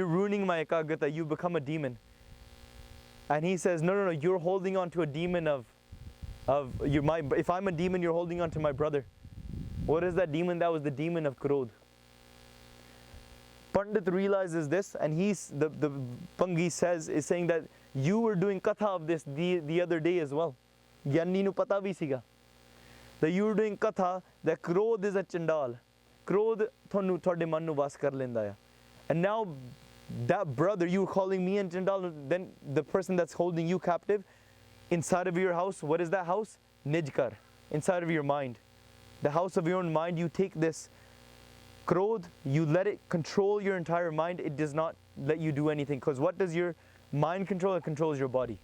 ruining my ekagata. You've become a demon. And he says, no, you're holding on to a demon if I'm a demon, you're holding on to my brother. What is that demon? That was the demon of Krodh. Pandit realizes this, and the Pangi is saying that you were doing katha of this the other day as well. Gyani nu pata bhi siga. That you were doing katha that Krodh is a Chandal. Krodh thonu thode man nu vas kar lenda hai. And now that brother, you were calling me a Chandal, then the person that's holding you captive inside of your house, what is that house? Nijkar. Inside of your mind. The house of your own mind, you take this Krodh, you let it control your entire mind. It does not let you do anything. Because what does your mind control? It controls your body.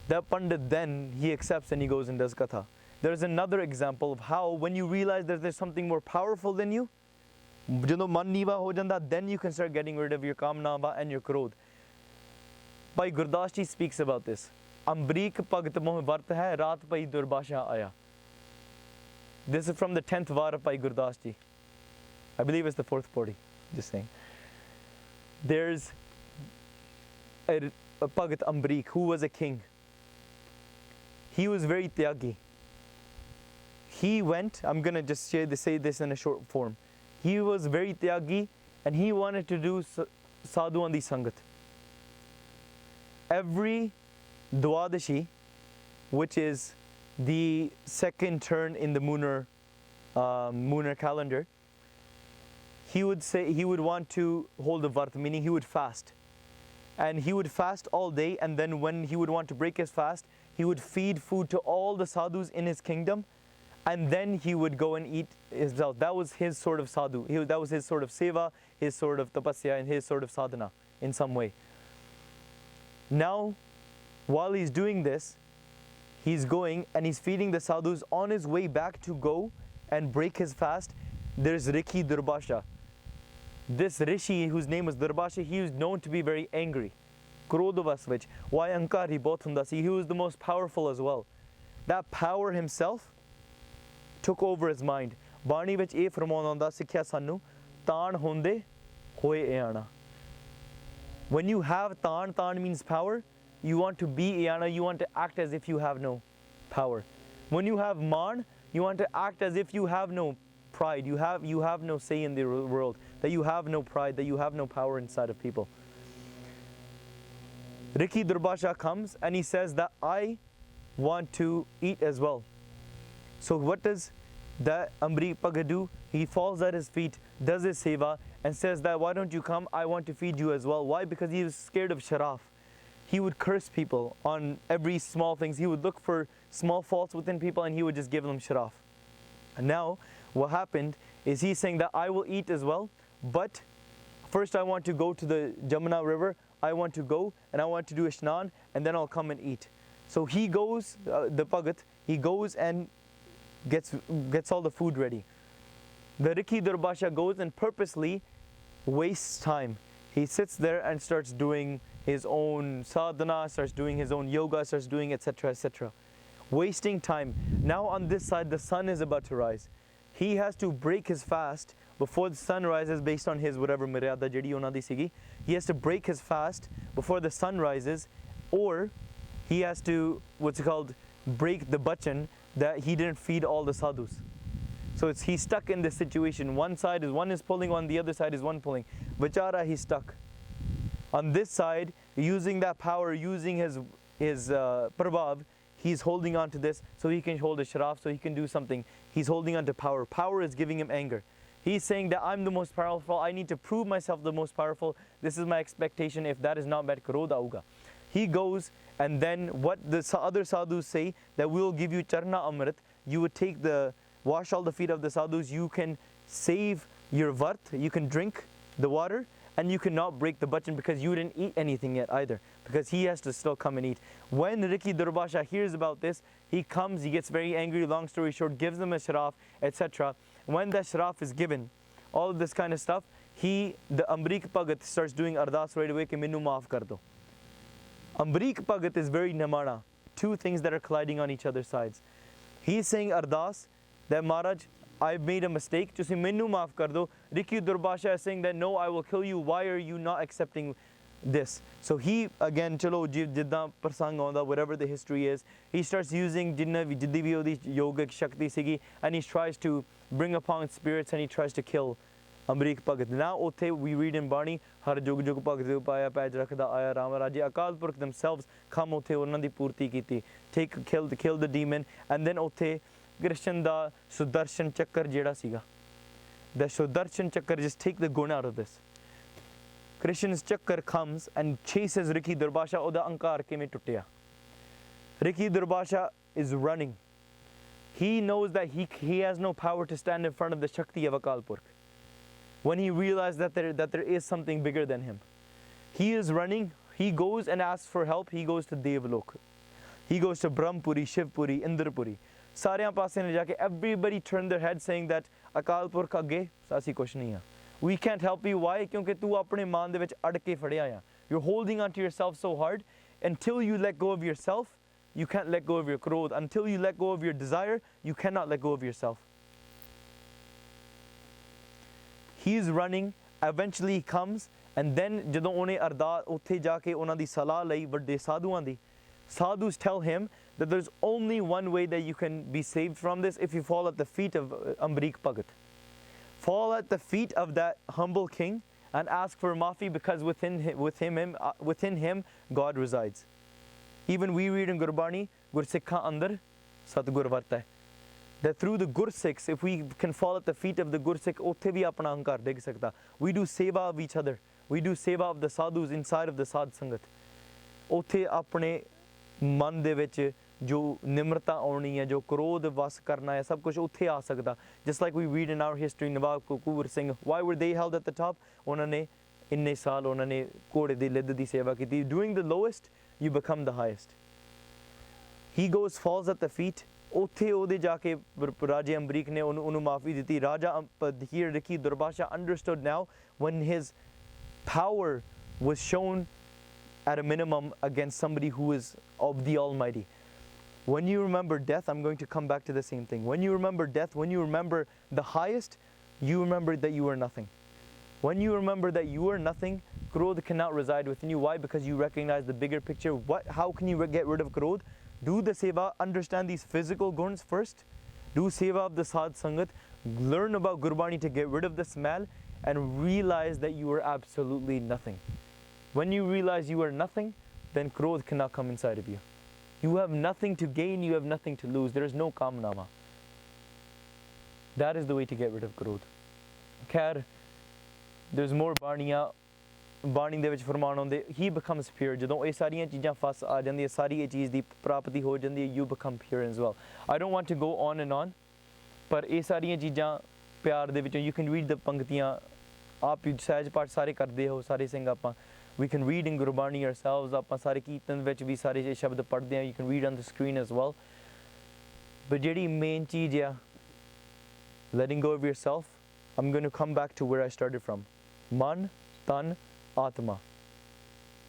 That Pandit then, he accepts and he goes and does katha. There's another example of how when you realize that there's something more powerful than you, then you can start getting rid of your kamna and your Krodh. Bhai Gurdas ji speaks about this. Ambriq Bhagat Moh Vart hai, Raat Pai Durbasha Aya. This is from the 10th Var of Bhai Gurdas ji. I believe it's the 4th Podi. Just saying. There's a Bhagat Ambriq who was a king. He was very tyagi. He went, I'm going to just say this in a short form. He was very tyagi and he wanted to do sadhu andi sangat. Every Dwadashi, which is the second turn in the lunar calendar, he would want to hold a vart, meaning he would fast. And he would fast all day, and then when he would want to break his fast, he would feed food to all the sadhus in his kingdom, and then he would go and eat himself. That was his sort of sadhu. That was his sort of seva, his sort of tapasya, and his sort of sadhana in some way. Now, while he's doing this, he's going and he's feeding the sadhus. On his way back to go and break his fast, there's Rishi Durbasha. This Rishi, whose name was Durbasha, he was known to be very angry. Krodhavasvich. Why Ankari Bothundasi? He was the most powerful as well. That power himself took over his mind. Bani vich e farmaunda sikhya sanu taan honde hoye eana. When you have taan means power, you want to be eana, you want to act as if you have no power. When you have man, you want to act as if you have no pride, you have no say in the world, that you have no pride, that you have no power inside of people. Rishi Durbasha comes and he says that I want to eat as well. So what does that Ambriq Bhagat do? He falls at his feet, does his seva, and says that why don't you come, I want to feed you as well. Why? Because he was scared of sharaf. He would curse people on every small things. He would look for small faults within people and he would just give them sharaf. And now what happened is he's saying that I will eat as well, but first I want to go to the Jamuna river, I want to go and I want to do Ishnan, and then I'll come and eat. So he goes, the Bhagat, he goes and gets all the food ready. The Rishi Durbasha goes and purposely wastes time. He sits there and starts doing his own sadhana, starts doing his own yoga, starts doing etc. etc. Wasting time. Now on this side the sun is about to rise. He has to break his fast before the sun rises based on his whatever maryada jadi ona di sigi. He has to break his fast before the sun rises, or he has to, break the bachan that he didn't feed all the sadhus. So he's stuck in this situation. One is pulling on, the other side is one pulling. Vichara, he's stuck. On this side, using that power, using prabhav, he's holding on to this so he can hold a sharaf, so he can do something. He's holding on to power. Power is giving him anger. He's saying that I'm the most powerful, I need to prove myself the most powerful. This is my expectation. If that is not met, Krodh auga. He goes, and then what the other sadhus say, that we will give you charna amrit. You would wash all the feet of the sadhus. You can save your vart. You can drink the water, and you cannot break the bachan because you didn't eat anything yet either, because he has to still come and eat. When Riki Durbasha hears about this, he comes, he gets very angry, long story short, gives them a sharaf, etc. When that sharaf is given, all of this kind of stuff, the Amrik Bhagat starts doing ardas right away, ke minnu maaf kar do. Amrik Bhagat is very namana, two things that are colliding on each other's sides. He's saying ardas, that Maharaj, I've made a mistake, just minnu maaf kar do. Riki Durbasha is saying that no, I will kill you, why are you not accepting this? So he, again, chalo jidda prasang aunda, whatever the history is, he starts using jiddi vi odi yogic shakti sigi, and he tries to bring upon spirits, and he tries to kill Amrik Bhagat. Now othe we read in Bani, har jug jug bhagat upaya paj rakhda aya Rama Raji. Akal Purkh themselves come othe ਉਹਨਾਂ ਦੀ ਪੂਰਤੀ ਕੀਤੀ, kill the demon. And then othe Krishna da Sudarshan Chakra ਜਿਹੜਾ ਸੀਗਾ, the Sudarshan Chakra, just take the gun out of this. Krishna's Chakra comes and chases Riki Durbasha. Oda ankar kiਵੇਂ ਟੁੱਟਿਆ. Riki Durbasha is running. He knows that he has no power to stand in front of the Shakti of Akal Purkh. When he realized that there is something bigger than him, he is running. He goes and asks for help. He goes to Devlok. He goes to Brahmpuri, Shivpuri, Indrapuri. Saaryan paase ne jaake everybody turned their head saying that Akal Purkh agge saasi kuch nahi hai. We can't help you. Why? Kyunki tu apne maan de vich ad ke fadya hai. You're holding on to yourself so hard. Until you let go of yourself, you can't let go of your krodh. Until you let go of your desire, you cannot let go of yourself. He is running. Eventually he comes, and then ਜਦੋਂ ਉਹਨੇ ਅਰਦਾਸ ਉੱਥੇ ਜਾ ਕੇ ਉਹਨਾਂ ਦੀ ਸਲਾਹ ਲਈ ਵੱਡੇ ਸਾਧੂਆਂ ਦੀ, sadhus tell him that there's only one way that you can be saved from this, if you fall at the feet of Amrik Bhagat. Fall at the feet of that humble king and ask for maafi, because within him God resides. Even we read in Gurbani, Gursikha andar Satgur varta hai, that through the Gursikhs, if we can fall at the feet of the Gursikh, ਉੱਥੇ ਵੀ ਆਪਣਾ ਅਹੰਕਾਰ ਡਿੱਗ ਸਕਦਾ. We do seva of each other. We do seva of the sadhus inside of the sadh sangat. ਉੱਥੇ ਆਪਣੇ ਮਨ ਦੇ ਵਿੱਚ ਜੋ ਨਿਮਰਤਾ ਆਉਣੀ ਹੈ, ਜੋ ਕ੍ਰੋਧ ਵਸ ਕਰਨਾ ਹੈ, ਸਭ ਕੁਝ ਉੱਥੇ ਆ ਸਕਦਾ. Just like we read in our history, Nawab Kapoor Singh, why were they held at the top? ਉਹਨਾਂ ਨੇ ਇੰਨੇ ਸਾਲ ਉਹਨਾਂ ਨੇ ਘੋੜੇ ਦੀ ਲਿੱਦ ਦੀ ਸੇਵਾ ਕੀਤੀ. Doing the lowest, you become the highest. He goes, falls at the feet. ਉੱਥੇ ਉਹਦੇ ਜਾ ਕੇ ਰਾਜੇ ਅੰਬਰੀਕ ਨੇ ਉਹਨੂੰ ਮਾਫੀ ਦਿੱਤੀ. Raja here, Riki Durbasha understood now, when his power was shown at a minimum against somebody who is of the Almighty. When you remember death, I'm going to come back to the same thing. When you remember death, when you remember the highest, you remember that you are nothing. When you remember that you are nothing, Krodh cannot reside within you. Why? Because you recognize the bigger picture. How can you get rid of Krodh? Do the seva, understand these physical guns first. Do seva of the sadh sangat. Learn about Gurbani to get rid of the smell, and realize that you are absolutely nothing. When you realize you are nothing, then Krodh cannot come inside of you. You have nothing to gain, you have nothing to lose. There is no kamnama. That is the way to get rid of Krodh. Khair, there's more Barniya. ਬਾਣੀ ਦੇ ਵਿੱਚ ਫਰਮਾਨ ਆਉਂਦੇ, he becomes pure. ਜਦੋਂ ਇਹ ਸਾਰੀਆਂ ਚੀਜ਼ਾਂ ਫਸ ਆ ਜਾਂਦੀਆਂ, ਸਾਰੀ ਇਹ ਚੀਜ਼ ਦੀ ਪ੍ਰਾਪਤੀ ਹੋ ਜਾਂਦੀ ਹੈ, you become pure as well. I don't want to go on and on, ਪਰ ਇਹ ਸਾਰੀਆਂ ਚੀਜ਼ਾਂ ਪਿਆਰ ਦੇ ਵਿੱਚੋਂ, you can read the ਪੰਕਤੀਆਂ, ਆਪ ਸਹਿਜ ਪਾਠ ਸਾਰੇ ਕਰਦੇ ਹੋ, ਸਾਰੇ ਸਿੰਘ ਆਪਾਂ, we can read in Gurbani ourselves, ਆਪਾਂ ਸਾਰੇ ਕੀਰਤਨ ਵਿੱਚ ਵੀ ਸਾਰੇ ਇਹ ਸ਼ਬਦ ਪੜ੍ਹਦੇ ਹਾਂ, you can read on the screen as well. But ਜਿਹੜੀ main ਚੀਜ਼ ਆ, letting go of yourself, I'm going to come back to where I started from. Man, tan, Atma.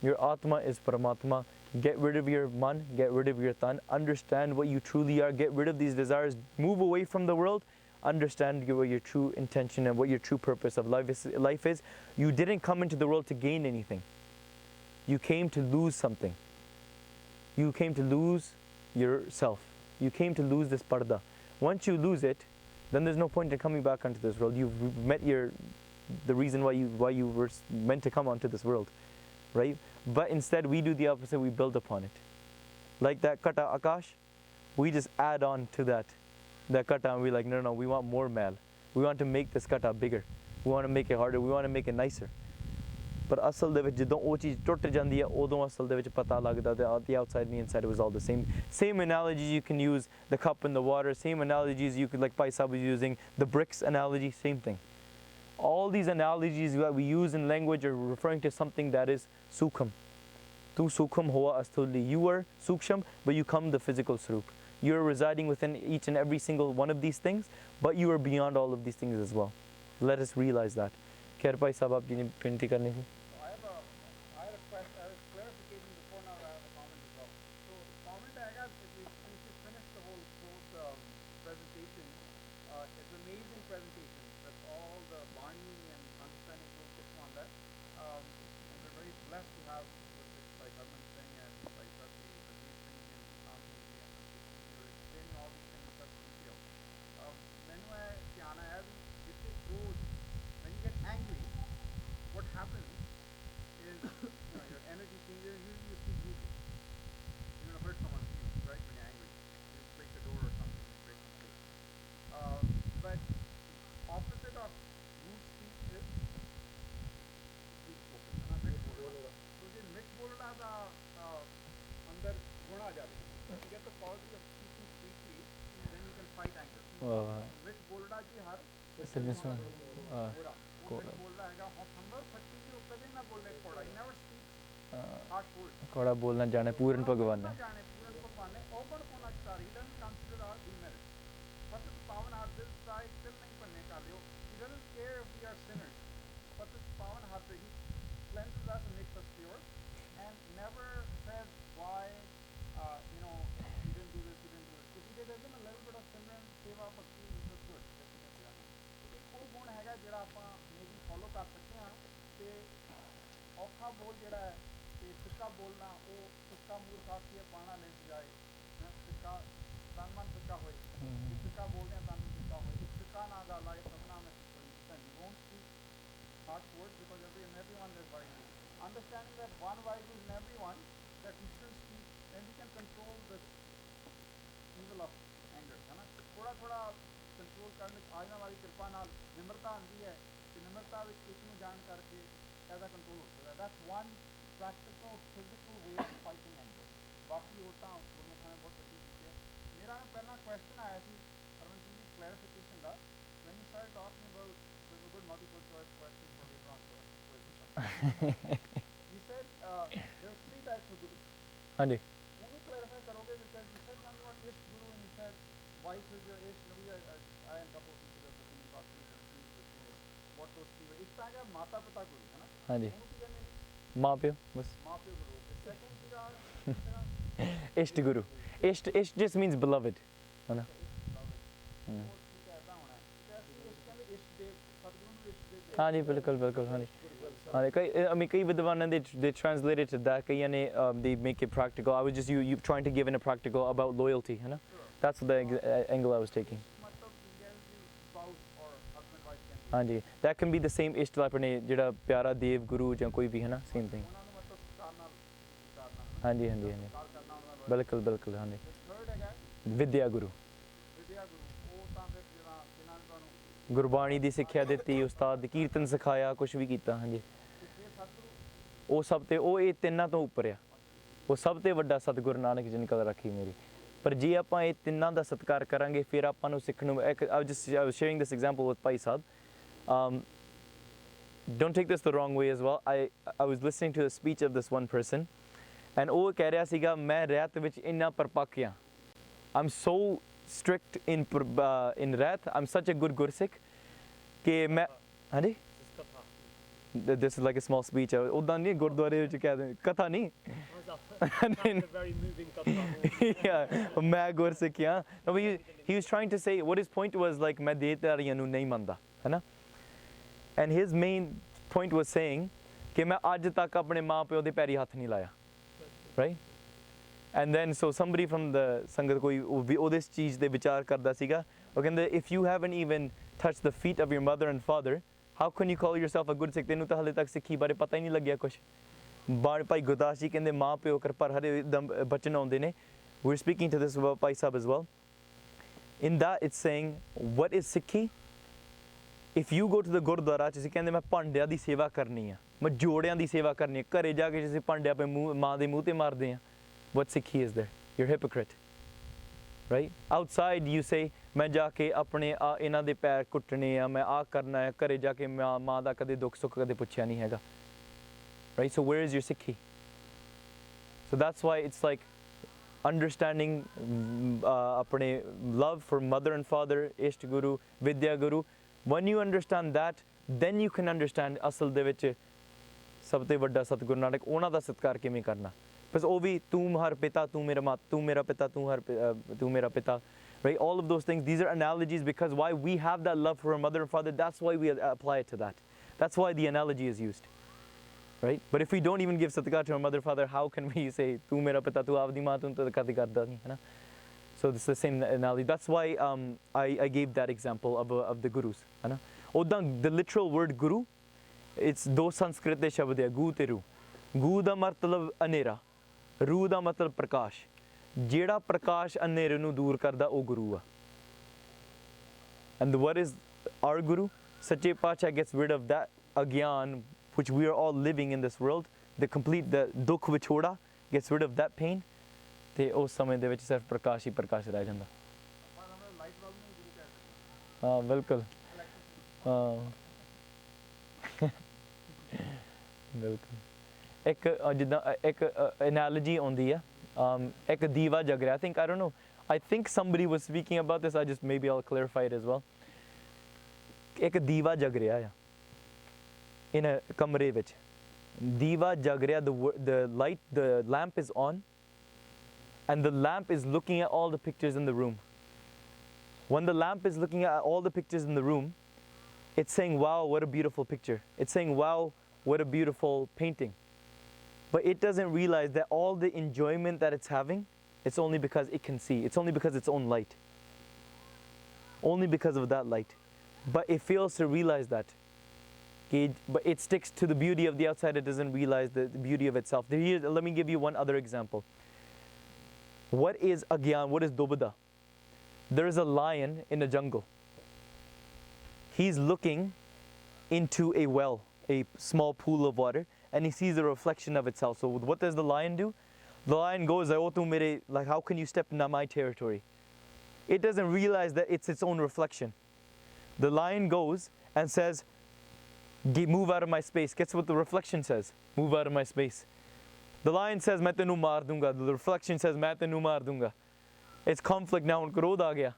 Your Atma is Paramatma. Get rid of your man, get rid of your tan. Understand what you truly are. Get rid of these desires. Move away from the world. Understand what your true intention and what your true purpose of life is. You didn't come into the world to gain anything. You came to lose something. You came to lose yourself. You came to lose this parda. Once you lose it, then there's no point in coming back onto this world. You've met the reason why you were meant to come onto this world, right? But instead we do the opposite, we build upon it. Like that kata akash, we just add on to that kata, and we're like, no, we want more mal. We want to make this kata bigger. We want to make it harder. We want to make it nicer. But asal de vich jadon oh cheez tut jandi hai, odon asal de vich pata lagda that the outside and the inside was all the same. Same analogies you can use, the cup and the water. Same analogies you could, like Pai Sahib was using, the bricks analogy, same thing. All these analogies that we use in language are referring to something that is sukham. Tu sukham hoa astuli. You are suksham, but you come the physical swarup. You are residing within each and every single one of these things, but you are beyond all of these things as well. Let us realize that. Khair Pai Sahib, aap ji ne binti karni thi. I had a clarification before now. I have a comment as well. So comment I got, if we finish the whole presentation, it's an amazing presentation with all the Barney and understanding Krodh on that. And we're very blessed to have with this, like Harman Singh and like Sati, the Singh and Sami, and you're explaining all these things in such detail. When I Tiana has Krodh, when you get angry, what happens is your energy changes. Usually you speak rudely. You're gonna hurt someone's feelings, right? When you're angry, you break the door or something, you break something. But opposite of rude speech is sweet spoken. So the mixed bolda da andar guna aa jave. You get the quality of speaking sweetly, then you can fight anger. Mixed bolda ji har. This one. Krodh बोलना जाने पूर्ण भगवान है. ਜਿਹੜਾ ਆਪਾਂ maybe follow ਕਰ ਸਕਦੇ ਹਾਂ ਤੇ ਔਖਾ ਬੋਲ ਜਿਹੜਾ ਹੈ ਤੇ ਸਿੱਕਾ ਬੋਲਣਾ ਉਹ ਸਿੱਕਾ ਮੂਰਖ ਆਖੀਏ ਪਾਣਾ ਲੈ ਜਾਏ ਸਿੱਕਾ ਤਨਮਨ ਸਿੱਕਾ ਹੋਏ ਸਿੱਕਾ ਬੋਲਦੇ ਹਾਂ ਤਨਮਨ ਸਿੱਕਾ ਹੋਏ ਸਿੱਕਾ ਨਾ ਦਾ ਲਾਏ ਸਭਨਾ ਮੈਂ won't speak harsh words because everyone is valuable. Understanding that one value in everyone, that we should speak, then we can control this evil of anger. है ना थोड़ा थोड़ा कंट्रोल करने आने वाली कृपा नाल निम्रता आती है कि निम्रता विच एक नूं जान करके ऐसा कंट्रोल हो सकता है. That's one practical physical way of fighting anger. बाकी होता दोनों खाने बहुत अच्छी चीज़ है. मेरा पहला क्वेश्चन आया थी हरमन जी की क्लैरिफिकेशन का. When you start talking about good multiple choice question for the transfer. You said there are three types of gurus. हाँ जी. Can you clarify करोगे because you said something about Ish Guru and you said wife is your Ish. I am couple of people that you talk to what those three were. इस तरह का माता पिता गुरु है ना. हाँ जी. माँ प्यो बस. माँ प्यो गुरु. The second इष्ट गुरु. इष्ट just means beloved. है ना. हाँ जी बिल्कुल बिल्कुल हाँ जी. हाँ कई विद्वान they translate it to that. कई ने they make it practical. I was just you trying to give in a practical about loyalty, है ना. That's the angle I was taking. हाँ जी. That can be the same इष्ट अपने जिहड़ा प्यारा देव गुरु या कोई भी है ना. Same thing. हाँ जी हाँ जी हाँ जी. बिल्कुल बिल्कुल हाँ जी. विद्या गुरु. गुरबाणी दी सिक्ख्या दित्ती, उस्ताद दी कीर्तन सिखाया, कुछ भी कीता. हाँ जी. ਉਹ ਸਭ ਤੇ ਉਹ ਇਹ ਤਿੰਨਾਂ ਤੋਂ ਉੱਪਰ ਆ. ਉਹ ਸਭ ਤੋਂ ਵੱਡਾ ਸਤਿਗੁਰੂ ਨਾਨਕ ਜੀ ਨੇ ਕਦਰ ਰੱਖੀ ਮੇਰੀ. ਪਰ ਜੇ ਆਪਾਂ ਇਹ ਤਿੰਨਾਂ ਦਾ ਸਤਿਕਾਰ ਕਰਾਂਗੇ ਫਿਰ ਆਪਾਂ ਨੂੰ ਸਿੱਖਣ ਨੂੰ I was sharing this example with Pai Sahib. Don't take this the wrong way as well. I was listening to a speech of this one person and ਉਹ ਕਹਿ ਰਿਹਾ ਸੀਗਾ ਮੈਂ ਰਹਿਤ ਵਿੱਚ ਇੰਨਾ ਪਰਪੱਕ ਆ. I'm so strict in ਰਹਿਤ. I'm such a good Gursikh ਕਿ ਮੈਂ ਹਾਂਜੀ this is like a small speech. ਉਦਾਂ ਨਹੀਂ ਗੁਰਦੁਆਰੇ ਵਿੱਚ ਕਹਿ ਕਥਾ ਨਹੀਂ. Very moving katha. Yeah, ਮੈਂ ਗੁਰਸਿੱਖ ਆ. No, but he was trying to say what his point was like ਮੈਂ ਦੇਹਧਾਰੀਆਂ ਨੂੰ ਨਹੀਂ ਮੰਨਦਾ ਹੈ ਨਾ. And his main point was saying ਕਿ ਮੈਂ ਅੱਜ ਤੱਕ ਆਪਣੇ ਮਾਂ ਪਿਓ ਦੇ ਪੈਰੀ ਹੱਥ ਨਹੀਂ ਲਾਇਆ. Right? And then so somebody from the ਸੰਗਤ ਕੋਈ ਉਹਦੇ ਚੀਜ਼ ਦੇ ਵਿਚਾਰ ਕਰਦਾ ਸੀਗਾ. ਉਹ ਕਹਿੰਦੇ if you haven't even touched the feet of your mother and father, how can you call yourself a good Sikh? ਤੈਨੂੰ ਤਾਂ ਹਲੇ ਤੱਕ ਸਿੱਖੀ ਬਾਰੇ ਪਤਾ ਹੀ ਨਹੀਂ ਲੱਗਿਆ ਕੁਛ. ਭਾਈ ਗੁਰਦਾਸ ਜੀ ਕਹਿੰਦੇ ਮਾਂ ਪਿਓ ਕਰ ਪਰ ਹਰੇ ਦਮ ਬਚਨ ਆਉਂਦੇ ਨੇ. We're speaking to this about Bhai Sahib as well. In that it's saying, what is Sikhi? If you go to the Gurdwara, ਤੁਸੀਂ ਕਹਿੰਦੇ ਮੈਂ ਭਾਂਡਿਆਂ ਦੀ ਸੇਵਾ ਕਰਨੀ ਆ, ਮੈਂ ਜੋੜਿਆਂ ਦੀ ਸੇਵਾ ਕਰਨੀ ਆ, ਘਰੇ ਜਾ ਕੇ ਤੁਸੀਂ ਭਾਂਡਿਆਂ 'ਤੇ ਮਾਂ ਦੇ ਮੂੰਹ 'ਤੇ ਮਾਰਦੇ ਆ. What Sikhi is there? You're a hypocrite. Right? Outside you say, ਮੈਂ ਜਾ ਕੇ ਆਪਣੇ ਇਹਨਾਂ ਦੇ ਪੈਰ ਕੁੱਟਣੇ ਆ, ਮੈਂ ਆਹ ਕਰਨਾ ਹੈ, ਘਰੇ ਜਾ ਕੇ ਮਾਂ ਦਾ ਕਦੇ ਦੁੱਖ ਸੁੱਖ ਕਦੇ ਪੁੱਛਿਆ ਨਹੀਂ ਹੈਗਾ. Right? So where is your Sikhi? So that's why it's like understanding apne love for mother and father, Ishta Guru, Vidya Guru. When you understand that, then you can understand asal de vich sab to vadda Satguru Nanak ਉਹਨਾਂ ਦਾ ਸਤਿਕਾਰ ਕਿਵੇਂ ਕਰਨਾ. ਬਸ ਉਹ ਵੀ ਤੂੰ ਹਰ ਪਿਤਾ ਤੂੰ ਮੇਰਾ ਮਾਤਾ ਤੂੰ ਮੇਰਾ ਪਿਤਾ ਤੂੰ ਮੇਰਾ ਪਿਤਾ. Right? All of those things, these are analogies because why we have that love for our mother and father, that's why we apply it to that. That's why the analogy is used. Right? But if we don't even give satkar to our mother and father, how can we say tu mera pita tu aapdi maa tu kadi karda nahi, hai na? So this is the same analogy. That's why I gave that example of the gurus, hai na? The literal word guru, it's do Sanskrit de shabd hai, gu te ru. Gu da matlab anera, ru da matlab prakash. Jehda prakash anere nu dur karda o guru a. And what is our guru? Sache Pacha gets rid of that agyan which we are all living in this world, the dukh vichoda, gets rid of that pain. ਤੇ ਉਸ ਸਮੇਂ ਦੇ ਵਿੱਚ ਸਿਰਫ ਪ੍ਰਕਾਸ਼ ਹੀ ਪ੍ਰਕਾਸ਼ ਰਹਿ ਜਾਂਦਾ. ਹਾਂ ਬਿਲਕੁਲ ਬਿਲਕੁਲ. ਇੱਕ ਜਿੱਦਾਂ ਇੱਕ ਐਨਾਲੋਜੀ ਆਉਂਦੀ ਆ, ਇੱਕ ਦੀਵਾ ਜਗ ਰਿਹਾ. I don't know, I think somebody was speaking about this. Maybe I'll clarify it as well. ਇੱਕ ਦੀਵਾ ਜਗ ਰਿਹਾ ਆ in a kamre vich. Diva jag reha, the lamp is on, and the lamp is looking at all the pictures in the room. When the lamp is looking at all the pictures in the room, it's saying, wow, what a beautiful picture. It's saying, wow, what a beautiful painting. But it doesn't realize that all the enjoyment that it's having, it's only because it can see. It's only because its own light. Only because of that light. But it fails to realize that. But it sticks to the beauty of the outside. It doesn't realize the beauty of itself. Let me give you one other example. What is agyan? What is dobada? There is a lion in a jungle. He's looking into a well, a small pool of water, and he sees a reflection of itself. So what does the lion do? The lion goes, like, how can you step into my territory? It doesn't realize that it's its own reflection. The lion goes and says, move out of my space. Guess what the reflection says? Move out of my space. The lion says, main tenu maar dunga. The reflection says, main tenu maar dunga. It's conflict now. Krodh aa gaya.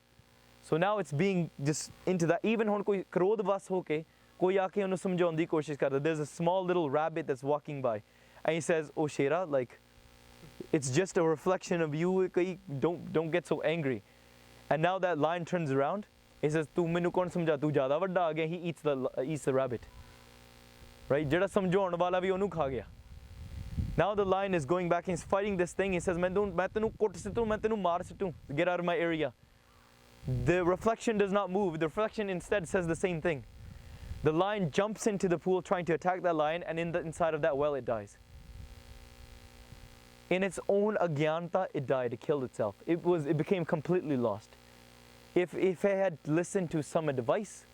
So now it's being just into that. Even when koi Krodh vas hoke, koi aake onu samjhaun di koshish karda. There's a small little rabbit that's walking by, and he says, oh Shera, like, it's just a reflection of you. Don't get so angry. And now that lion turns around. He says, tu mainu kaun samjha? Tu jada vadda aa gaya. He eats the rabbit. Right? Jada samjhaun wala bhi onu kha gaya. Now the lion is going back and he's fighting this thing. He says, main tenu kut situ, main tenu maar situ. Get out of my area. The reflection does not move. The reflection instead says the same thing. The lion jumps into the pool trying to attack that lion, and inside of that well it dies. In its own agyanta, it died. It killed itself. It became completely lost. If it had listened to some advice,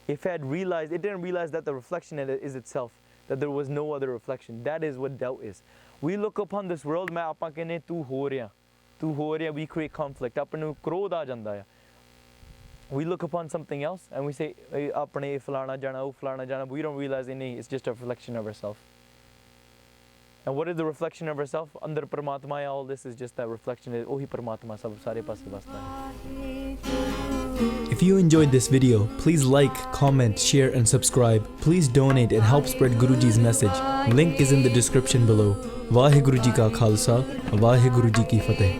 if it had realized, it didn't realize that the reflection is itself, that there was no other reflection. That is what doubt is. We look upon this world, we create conflict. We look upon something else and we say, we don't realize it's just a reflection of ourselves. And what is the reflection of ourselves? Andar Paramatma, all this is just that reflection. Ohi Paramatma sab sare paase basta hai. If you enjoyed this video, please like, comment, share and subscribe. Please donate and help spread Guruji's message. Link is in the description below. Vaheguru Ji ka Khalsa, Vaheguru Ji ki Fateh.